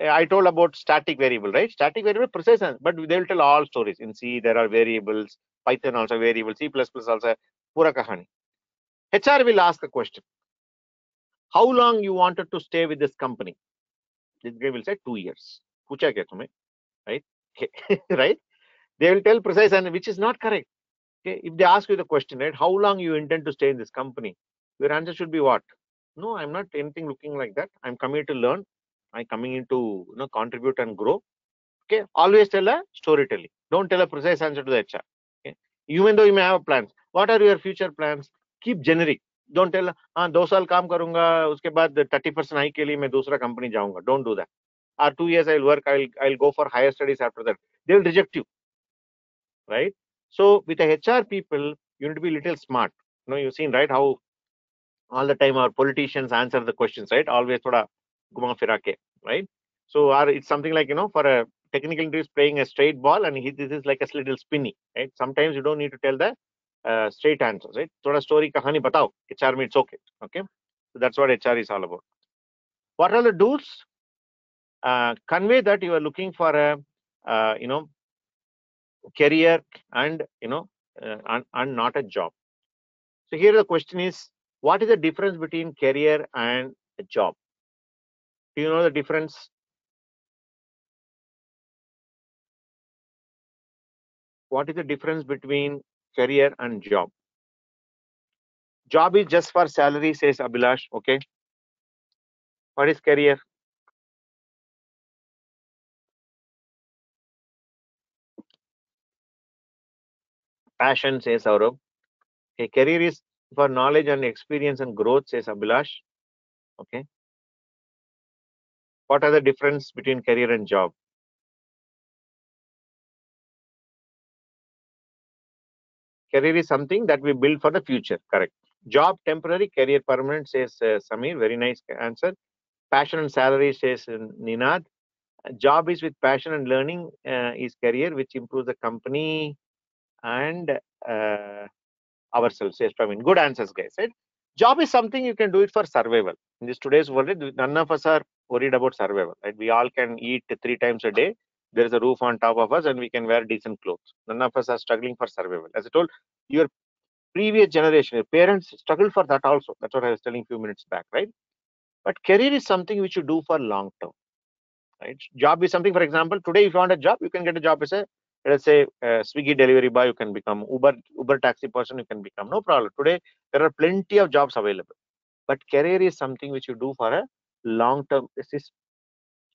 I told about static variable, right? Static variable precise, but they will tell all stories. In C there are variables, Python also variables, C++ also पूरा कहानी. HR will ask a question. How long you wanted to stay with this company? This guy will say 2 years. पूछा क्या तुम्हें? Right? Right? They will tell precise and which is not correct. Okay, if they ask you the question, right, how long you intend to stay in this company, your answer should be what? No, I'm not anything looking like that. I'm coming to learn. I'm coming in to contribute and grow. Okay, always tell a storytelling. Don't tell a precise answer to the HR. Okay, even though you may have plans. What are your future plans? Keep generic. Don't tell, 2 साल काम करूंगा, उसके बाद 30% high के लिए मैं दूसरा company जाऊंगा. Don't do that. Or 2 years I'll work. I'll go for higher studies after that. They'll reject you, right? So with the HR people, you need to be little smart. You've seen, right, how all the time our politicians answer the questions, right? Always thoda guma fira ke, right? So, or it's something like, for a technical interview, is playing a straight ball, and this is like a little spinny, right? Sometimes you don't need to tell the straight answers, right? Thoda story kahani batao. HR me, it's okay. Okay. So that's what HR is all about. What are the do's? Convey that you are looking for a, career and, and not a job. So here the question is, what is the difference between career and a job? Do you know the difference? What is the difference between career and job? Job is just for salary, says Abhilash. Okay. What is career? Passion, says Saurabh. Okay. Career is for knowledge and experience and growth, says Abhilash. Okay. What are the difference between career and job? Career is something that we build for the future. Correct. Job temporary, career permanent, says Samir. Very nice answer. Passion and salary, says Ninad. Job is with passion and learning is career, which improves the company and ourselves, says Praveen. Good answers, guys. Right? Job is something you can do it for survival. In this today's world, none of us are worried about survival. Right? We all can eat 3 times a day. There is a roof on top of us, and we can wear decent clothes. None of us are struggling for survival. As I told your previous generation, your parents struggled for that also. That's what I was telling a few minutes back, right? But career is something which you do for long term. Right? Job is something, for example, today if you want a job, you can get a job as a, let's say, Swiggy delivery boy, you can become Uber taxi person, you can become, no problem. Today there are plenty of jobs available, but career is something which you do for a long term basis,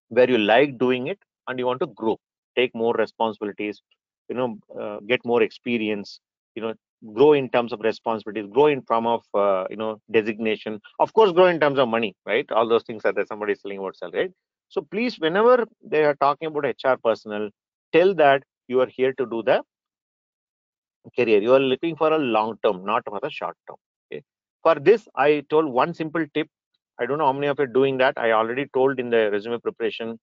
where you like doing it and you want to grow, take more responsibilities, get more experience, grow in terms of responsibilities, grow in terms of designation, of course grow in terms of money, right? All those things are there. Somebody is selling about salary, right? So please, whenever they are talking about HR personnel, tell that you are here to do the career. You are looking for a long term, not for a short term. Okay. For this, I told one simple tip. I don't know how many of you are doing that. I already told in the resume preparation.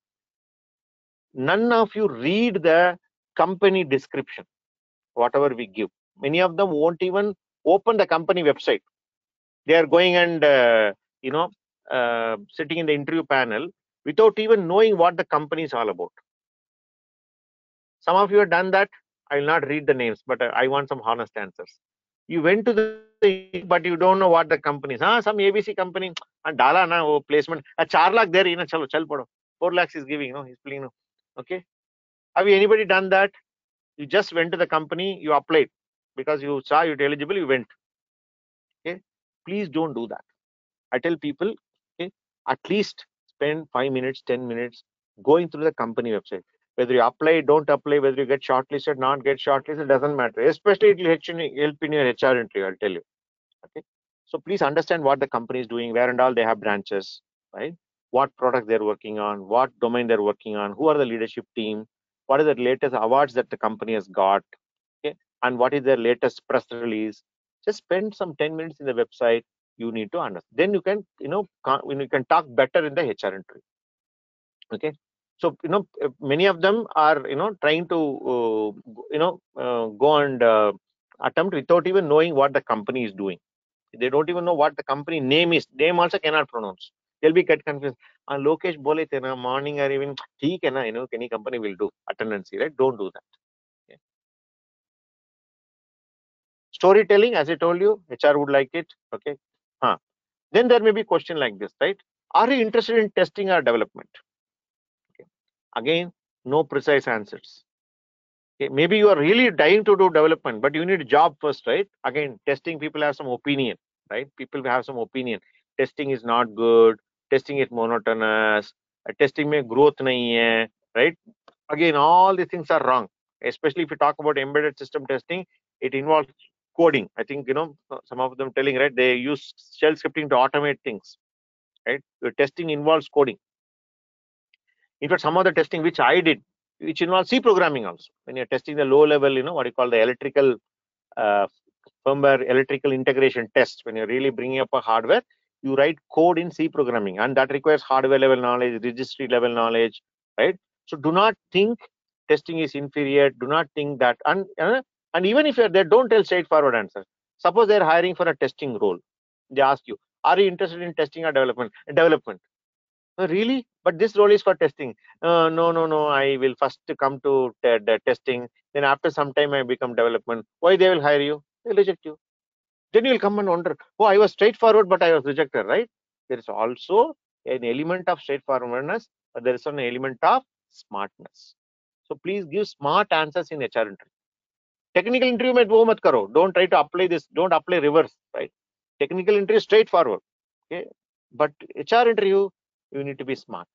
None of you read the company description, whatever we give. Many of them won't even open the company website. They are going and sitting in the interview panel without even knowing what the company is all about. Some of you have done that. I will not read the names, but I want some honest answers. You went to the, but you don't know what the company is. Some ABC company and Dala na placement. A 4 lakh there, chalo, chal pado. 4 lakhs is giving, he's playing. Okay. Have you anybody done that? You just went to the company, you applied because you saw you're eligible, you went. Okay. Please don't do that. I tell people, okay, at least spend 5 minutes, 10 minutes going through the company website. Whether you apply, don't apply, whether you get shortlisted, not get shortlisted, doesn't matter. Especially it will help in your HR interview, I'll tell you. Okay. So please understand what the company is doing, where and all they have branches, right? What product they're working on, what domain they're working on, who are the leadership team, what are the latest awards that the company has got, okay, and what is their latest press release. Just spend some 10 minutes in the website. You need to understand. Then you can, when you can talk better in the HR interview. Okay. So, many of them are, trying to, go and attempt without even knowing what the company is doing. They don't even know what the company name is. Name also cannot pronounce. They'll be get confused. Lokesh bole the na morning or even theek hai na, any company will do attendance, right? Don't do that. Okay. Storytelling, as I told you, HR would like it. Okay. Then there may be a question like this, right? Are you interested in testing or development? Okay. Again, no precise answers. Okay. Maybe you are really dying to do development, but you need a job first, right? Again, testing, people have some opinion, right? People have some opinion. Testing is not good. Testing is monotonous. Testing mein growth nahi hai, right? Again, all these things are wrong. Especially if you talk about embedded system testing, it involves coding. I think some of them telling, right, they use shell scripting to automate things, right? Your testing involves coding. In fact, some of the testing which I did, which involves C programming also. When you're testing the low level, what you call the electrical uh, firmware, electrical integration test, when you're really bringing up a hardware, You write code in C programming, and that requires hardware level knowledge, registry level knowledge, right? So do not think testing is inferior. Do not think that, and even if you're there, don't tell straightforward answers. Suppose they're hiring for a testing role. They ask you, are you interested in testing or development? Development. Really? But this role is for testing. No, no, no. I will first come to the testing. Then after some time, I become development. Why they will hire you? They'll reject you. Then you'll come and wonder, oh, I was straightforward, but I was rejected, right? There is also an element of straightforwardness, but there is an element of smartness. So please give smart answers in HR interview. Technical interview mein wo mat karo. Don't try to apply this. Don't apply reverse, right? Technical interview straightforward. Okay, but HR interview you need to be smart.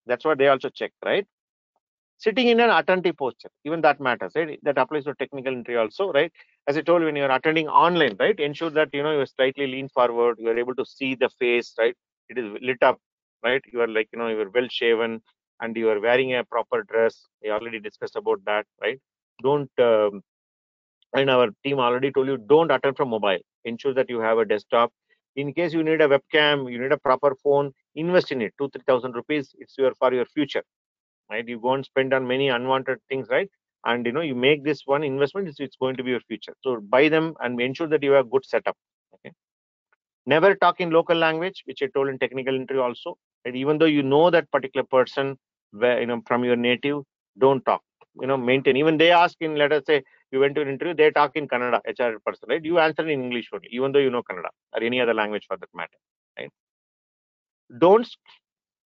That's what they also check, right? Sitting in an attentive posture, even that matters, right? That applies to technical interview also, right? As I told you, when you're attending online, right, ensure that you're slightly lean forward, you are able to see the face, right? It is lit up, right? You are like, you're well shaven and you are wearing a proper dress. We already discussed about that, right? Don't and our team already told you, don't attend from mobile. Ensure that you have a desktop. In case you need a webcam, you need a proper phone, invest in it. 2,000-3,000 rupees. It's for your future, right? You go and spend on many unwanted things, right? And you make this one investment, it's going to be your future. So buy them and ensure that you have good setup. Okay. Never talk in local language, which I told in technical interview also. And even though you know that particular person, where from your native, don't talk. Maintain. Even they ask in, let us say, you went to an interview, they talk in Kannada, HR person, right? You answer in English only, even though you know Kannada or any other language for that matter, right? Don't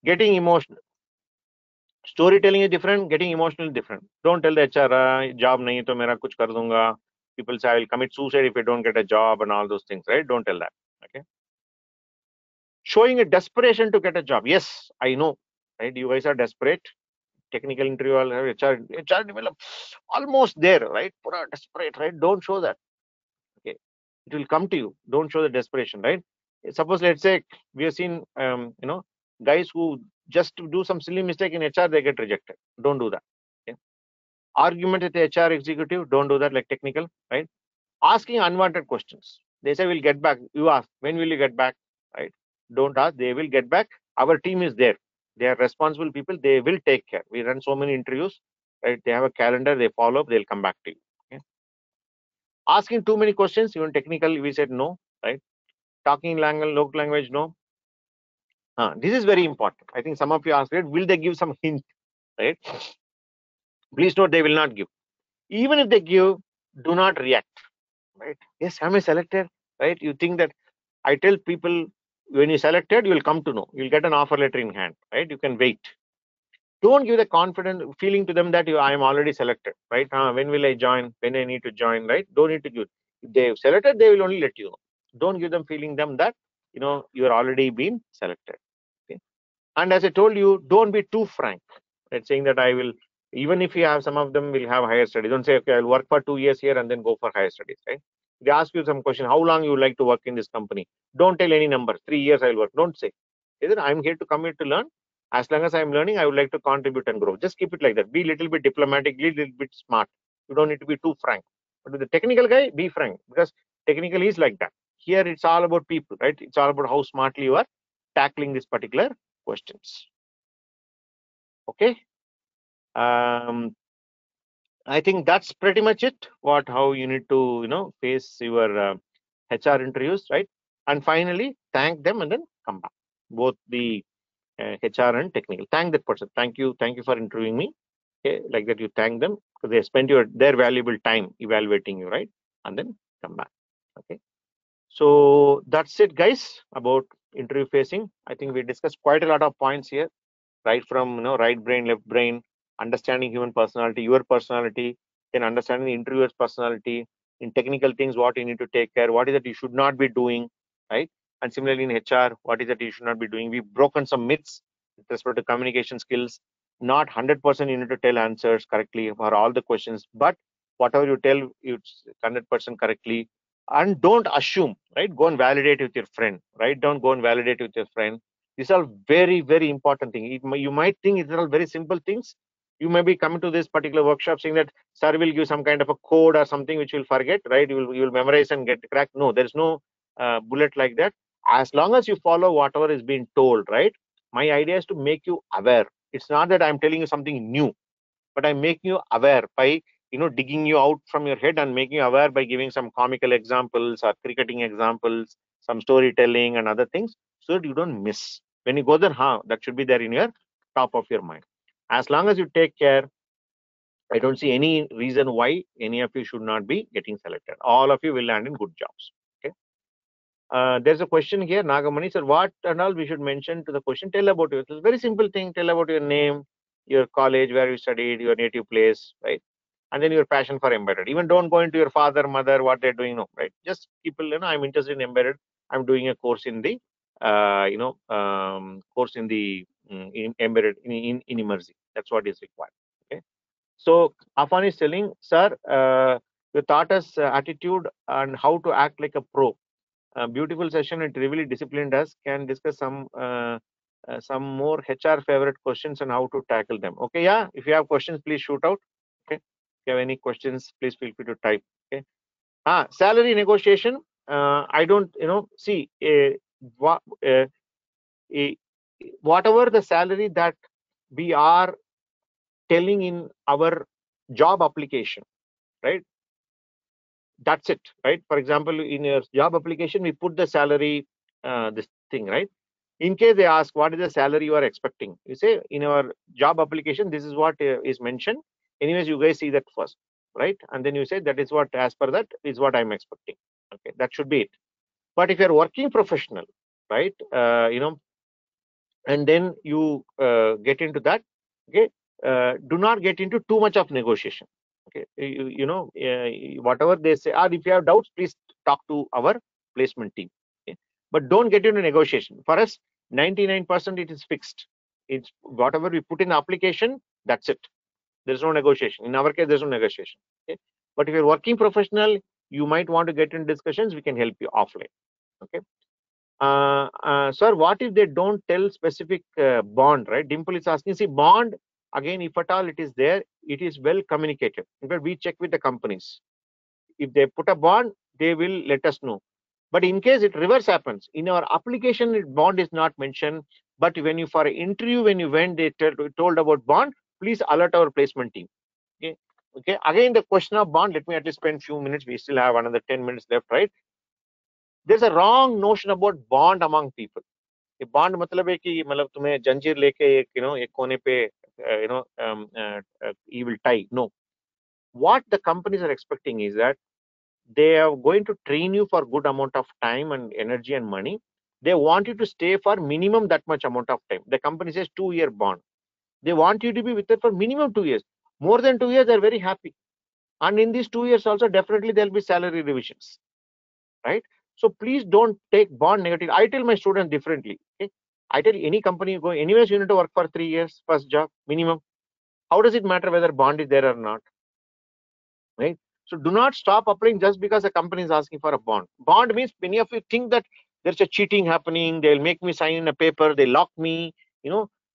getting emotional. Storytelling is different, getting emotional is different. Don't tell the HR, job nahi hai to mera kuch kar dunga. People say I will commit suicide if I don't get a job and all those things, right? Don't tell that. Okay. Showing a desperation to get a job. Yes, I know, right? You guys are desperate. Technical interview, HR develop almost there, right? Pura desperate, right? Don't show that. Okay. It will come to you. Don't show the desperation, right? Suppose, let's say, we have seen, guys who just do some silly mistake in HR, they get rejected. Don't do that. Okay. Argument with the HR executive, don't do that, like technical, right? Asking unwanted questions. They say, we'll get back. You ask, when will you get back, right? Don't ask, they will get back. Our team is there. They are responsible people. They will take care. We run so many interviews, right? They have a calendar, they follow up, they'll come back to you. Okay? Asking too many questions, even technical, we said no, right? Talking language, local language, no. This is very important. I think some of you asked, will they give some hint, right? Please note, they will not give. Even if they give, do not react, right? Yes, am I selected, right? You think that I tell people, when you selected, you will come to know. You'll get an offer letter in hand, right? You can wait. Don't give the confident feeling to them that I am already selected, right? When will I join? When I need to join, right? Don't need to give. If they've selected, they will only let you know. Don't give them feeling them that you are already been selected. Okay. And as I told you, don't be too frank. Right? Saying that I will, even if you have some of them will have higher studies. Don't say, okay, I'll work for 2 years here and then go for higher studies, right? They ask you some question, how long you would like to work in this company? Don't tell any number. 3 years I will work. Don't say. Either I'm here to come here to learn. As long as I'm learning, I would like to contribute and grow. Just keep it like that. Be a little bit diplomatic, little bit smart. You don't need to be too frank. But with the technical guy, be frank, because technical is like that. Here it's all about people, right? It's all about how smartly you are tackling these particular questions. Okay. I think that's pretty much it. How you need to face your HR interviews, right? And finally, thank them and then come back. Both the HR and technical. Thank that person. Thank you for interviewing me. Okay, like that you thank them because they spent their valuable time evaluating you, right? And then come back. Okay. So that's it, guys, about interview facing. I think we discussed quite a lot of points here, right from right brain, left brain, understanding human personality, your personality, then understanding the interviewer's personality. In technical things, what you need to take care, what is that you should not be doing, right? And similarly in HR, what is that you should not be doing. We've broken some myths with respect to communication skills. Not 100% you need to tell answers correctly for all the questions, but whatever you tell, it's 100% correctly. And don't assume, right? Go and validate with your friend. Write down, go and validate with your friend. These are very, very important things. You might think these are all very simple things. You may be coming to this particular workshop saying that sir will give some kind of a code or something which you'll forget, right? You will memorize and get cracked. No, there is no bullet like that. As long as you follow whatever is being told, right? My idea is to make you aware. It's not that I'm telling you something new, but I'm making you aware by digging you out from your head and making you aware by giving some comical examples or cricketing examples, some storytelling and other things, so that you don't miss. When you go there, that should be there in your top of your mind. As long as you take care, I don't see any reason why any of you should not be getting selected. All of you will land in good jobs. Okay. There's a question here, Nagamani sir. What and all we should mention to the question? Tell about you. It's a very simple thing. Tell about your name, your college, where you studied, your native place, right? And then your passion for embedded. Even don't go into your father, mother, what they're doing, no, right? Just people, I'm interested in embedded. I'm doing a course in the, course in the in embedded in immersive. That's what is required. Okay. So Afan is telling, sir, you taught us attitude and how to act like a pro. Beautiful session. It really disciplined us. Can discuss some more HR favorite questions and how to tackle them. Okay, yeah. If you have questions, please shoot out. Okay. If you have any questions, please feel free to type. Okay. Salary negotiation. I don't, see, uh, whatever the salary that we are telling in our job application, right? That's it, right? For example, in your job application, we put the salary, this thing, right? In case they ask what is the salary you are expecting, you say in our job application, this is what is mentioned. Anyways, you guys see that first, right? And then you say that is what, as per that, is what I'm expecting. Okay, that should be it. But if you're working professional, right, and then you get into that, okay, do not get into too much of negotiation. Okay, whatever they say, or if you have doubts, please talk to our placement team. Okay? But don't get into negotiation. For us, 99% it is fixed. It's whatever we put in the application, that's it. There's no negotiation. In our case, there's no negotiation. Okay? But if you're working professional, you might want to get in discussions, we can help you offline. Okay. Sir, what if they don't tell specific bond, right? Dimple is asking, see, bond, again, if at all it is there, it is well communicated. In fact, we check with the companies. If they put a bond, they will let us know. But in case it reverse happens, in our application, bond is not mentioned. But when you, for an interview, when you went, they told about bond, please alert our placement team. Okay. Okay. Again, the question of bond, let me at least spend few minutes. We still have another 10 minutes left, right? There's a wrong notion about bond among people. ये bond मतलब है कि मतलब तुम्हें जंजीर लेके एक एक कोने पे you will tie. No, what the companies are expecting is that they are going to train you for good amount of time and energy and money. They want you to stay for minimum that much amount of time. The company says 2-year bond. They want you to be with it for minimum 2 years. More than 2 years, they're very happy. And in these 2 years also, definitely there'll be salary revisions, right? So please don't take bond negative. I tell my students differently. Okay? I tell any company you go, anyways, you need to work for 3 years, first job, minimum. How does it matter whether bond is there or not? Right? So do not stop applying just because a company is asking for a bond. Bond means many of you think that there's a cheating happening, they'll make me sign in a paper, they lock me,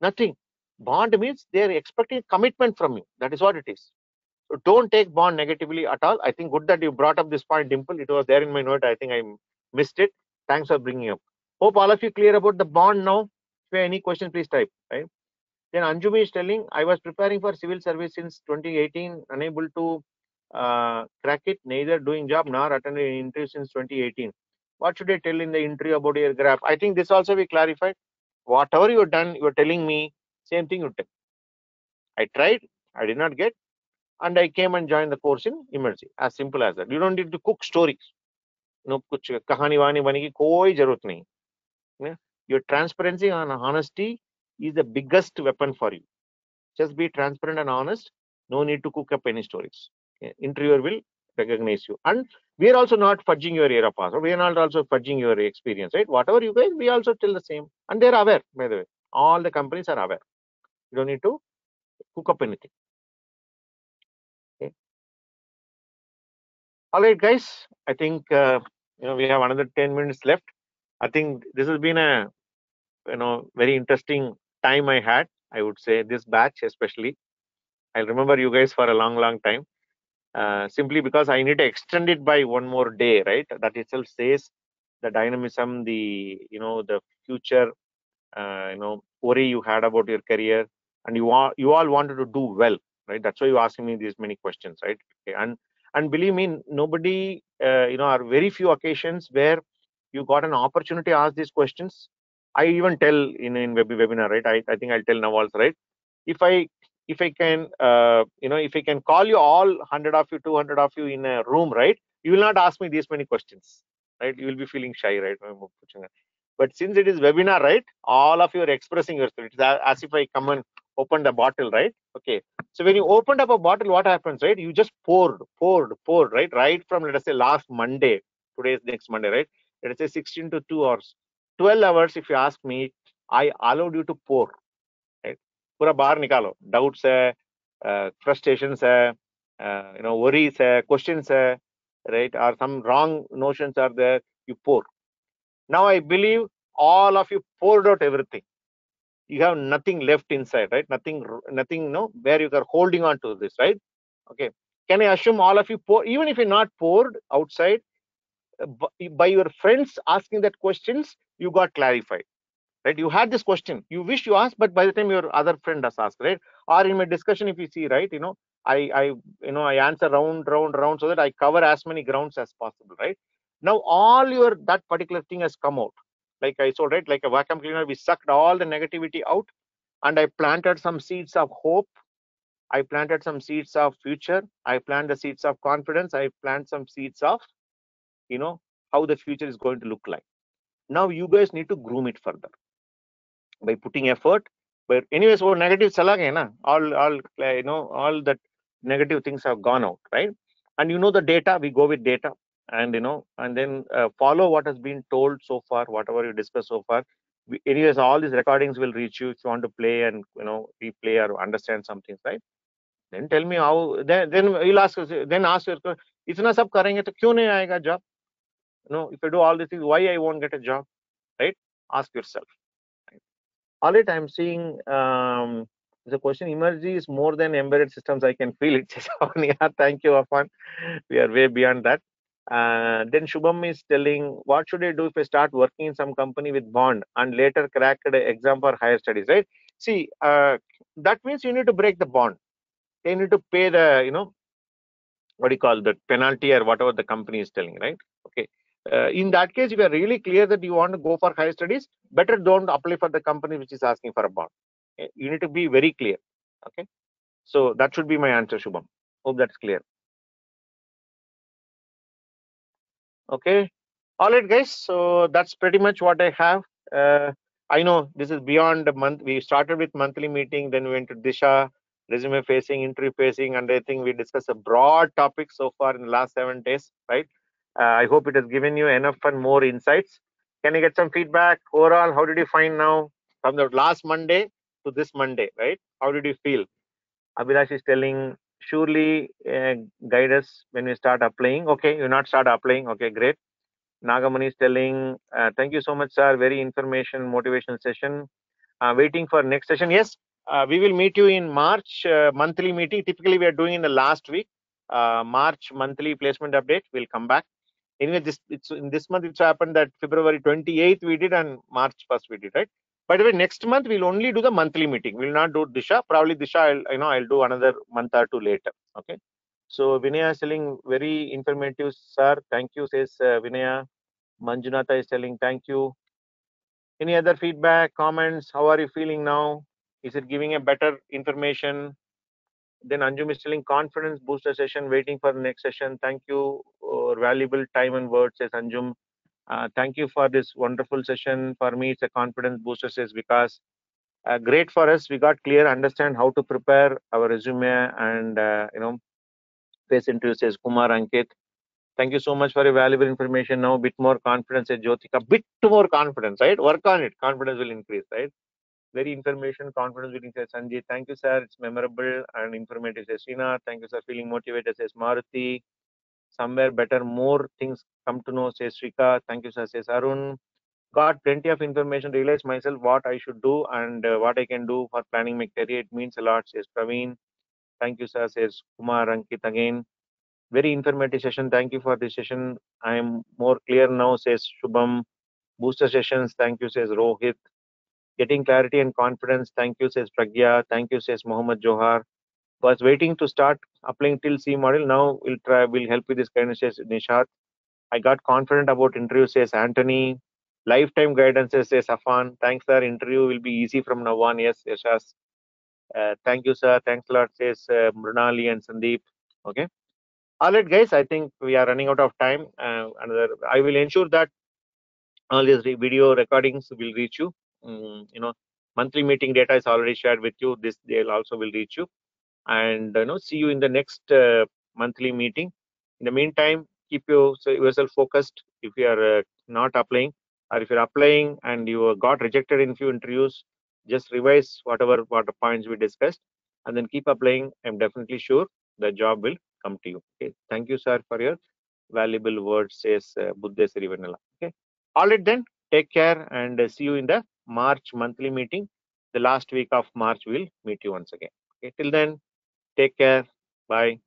nothing. Bond means they're expecting commitment from you. That is what it is. So don't take bond negatively at all. I think good that you brought up this point, Dimple. It was there in my note. I think I missed it. Thanks for bringing up. Hope all of you clear about the bond now. If you have any questions, please type. Right. Then Anjumi is telling, I was preparing for civil service since 2018, unable to crack it, neither doing job nor attended an interview since 2018. What should I tell in the interview about your graph? I think this also we clarified. Whatever you have done, you are telling me, same thing you tell. I tried, I did not get, and I came and joined the course in immersive. As simple as that. You don't need to cook stories. कुछ कहानी वानी बने की कोई जरूरत नहीं. Your transparency and honesty is the biggest weapon for you. Just be transparent and honest. No need to cook up any stories. Okay? Interviewer will recognize you. And we are also not fudging your era pass. We are not also fudging your experience, right? Whatever you guys, we also tell the same. And they're aware, by the way. All the companies are aware. You don't need to cook up anything. Okay. All right, guys. I think we have another 10 minutes left. I think this has been a very interesting time I had. I would say this batch especially. I'll remember you guys for a long time. Simply because I need to extend it by one more day, right? That itself says the dynamism, the the future, worry you had about your career, and you all wanted to do well, right? That's why you're asking me these many questions, right? Okay. And believe me, nobody, are very few occasions where you got an opportunity to ask these questions. I even tell in webinar, right? I think I'll tell now also, right? If I can, if I can call you all 100 of you, 200 of you in a room, right? You will not ask me these many questions, right? You will be feeling shy, right? But since it is webinar, right? All of you are expressing yourself. It's as if I come and open the bottle, right? Okay. So when you opened up a bottle, what happens, right? You just poured, right? Right from, let us say, last Monday. Today is next Monday, right? Let us say 16 to 2 hours. 12 hours, if you ask me, I allowed you to pour, right? पूरा बाहर निकालो, doubts है, frustrations है, worries है, questions है, right? Or some wrong notions are there. You pour. Now I believe all of you poured out everything. You have nothing left inside, right? Nothing, no, where you are holding on to this, right? Okay. Can I assume all of you pour, even if you're not poured outside, by your friends asking that questions, you got clarified, right? You had this question, you wish you asked, but by the time your other friend has asked, right? Or in my discussion, if you see, right, I answer round, so that I cover as many grounds as possible, right? Now all your that particular thing has come out, like I saw, right? Like a vacuum cleaner, we sucked all the negativity out, and I planted some seeds of hope. I planted some seeds of future. I planted the seeds of confidence. I plant some seeds of, how the future is going to look like. Now you guys need to groom it further by putting effort. But anyways, वो negative चला गया ना, all that negative things have gone out, right? And the data, we go with data, and and then follow what has been told so far, whatever you discussed so far. Anyways, all these recordings will reach you if you want to play and replay or understand some things, right? Then tell me how. Then you'll ask. Then ask yourself, इतना सब करेंगे तो क्यों नहीं आएगा job? If I do all these things, why I won't get a job, right? Ask yourself. All right, I'm seeing the question. Emergy is more than embedded systems. I can feel it. Yeah, thank you, Afan. We are way beyond that. Then Shubham is telling, what should I do if I start working in some company with bond and later crack an exam for higher studies, right? See, that means you need to break the bond. They need to pay the, what do you call the penalty or whatever the company is telling, right? Okay. In that case, if you are really clear that you want to go for higher studies, better don't apply for the company which is asking for a bond. You need to be very clear. Okay. So that should be my answer, Shubham. Hope that's clear. Okay. All right, guys. So that's pretty much what I have. I know this is beyond a month. We started with monthly meeting, then we went to DISHA, resume facing, interview facing, and I think we discussed a broad topic so far in the last 7 days, right? I hope it has given you enough and more insights. Can you get some feedback overall? How did you find now from the last Monday to this Monday, right? How did you feel? Abhilash is telling, surely guide us when we start applying. Okay, you not start applying. Okay, great. Nagamani is telling, thank you so much, sir. Very information, motivational session. Waiting for next session. Yes, we will meet you in March monthly meeting. Typically, we are doing in the last week. March monthly placement update. We'll come back. Anyway, it's in this month. It's happened that February 28th we did and March 1st we did, right? By the way, next month we'll only do the monthly meeting. We'll not do DISHA. Probably DISHA, I'll do another month or two later. Okay. So Vinaya is telling very informative, sir. Thank you, says Vinaya. Manjunatha is telling thank you. Any other feedback, comments? How are you feeling now? Is it giving a better information? Then Anjum is telling confidence booster session, waiting for the next session. Thank you. Valuable time and words, says Anjum. Thank you for this wonderful session. For me, it's a confidence booster, says because great for us. We got clear, understand how to prepare our resume and face interview, says Kumar Ankit. Thank you so much for your valuable information. Now, a bit more confidence, says Jyotika. Bit more confidence, right? Work on it. Confidence will increase, right? Very information, confidence will increase. Sanjay, thank you, sir. It's memorable and informative, says Srinath. Thank you, sir. Feeling motivated, says Maruti. Somewhere better, more things come to know, says Srika. Thank you, sir, says Arun. Got plenty of information, realize myself what I should do and what I can do for planning my career. It means a lot, says Praveen. Thank you, sir, says Kumar Ankit again. Very informative session. Thank you for this session. I am more clear now, says Shubham. Booster sessions. Thank you, says Rohit. Getting clarity and confidence. Thank you, says Pragya. Thank you, says Mohammed Johar. Was waiting to start applying till C model. Now we'll try. We'll help with this kind of, says Nishat. I got confident about interview, says Anthony. Lifetime guidance, says Afan. Thanks, sir. Interview will be easy from now on. Yes, Yashas. Thank you, sir. Thanks a lot, says Mrunali and Sandeep. Okay. All right, guys. I think we are running out of time. I will ensure that all these video recordings will reach you. Monthly meeting data is already shared with you. This they also will reach you, and see you in the next monthly meeting. In the meantime, keep yourself focused. If you are not applying, or if you're applying and you got rejected in few interviews, just revise whatever points we discussed, and then keep applying. I'm definitely sure the job will come to you. Okay. Thank you, sir, for your valuable words, says Buddha Srivanala. Okay. All right, then. Take care and see you in the March monthly meeting. The last week of March, we'll meet you once again. Okay. Till then, take care. Bye.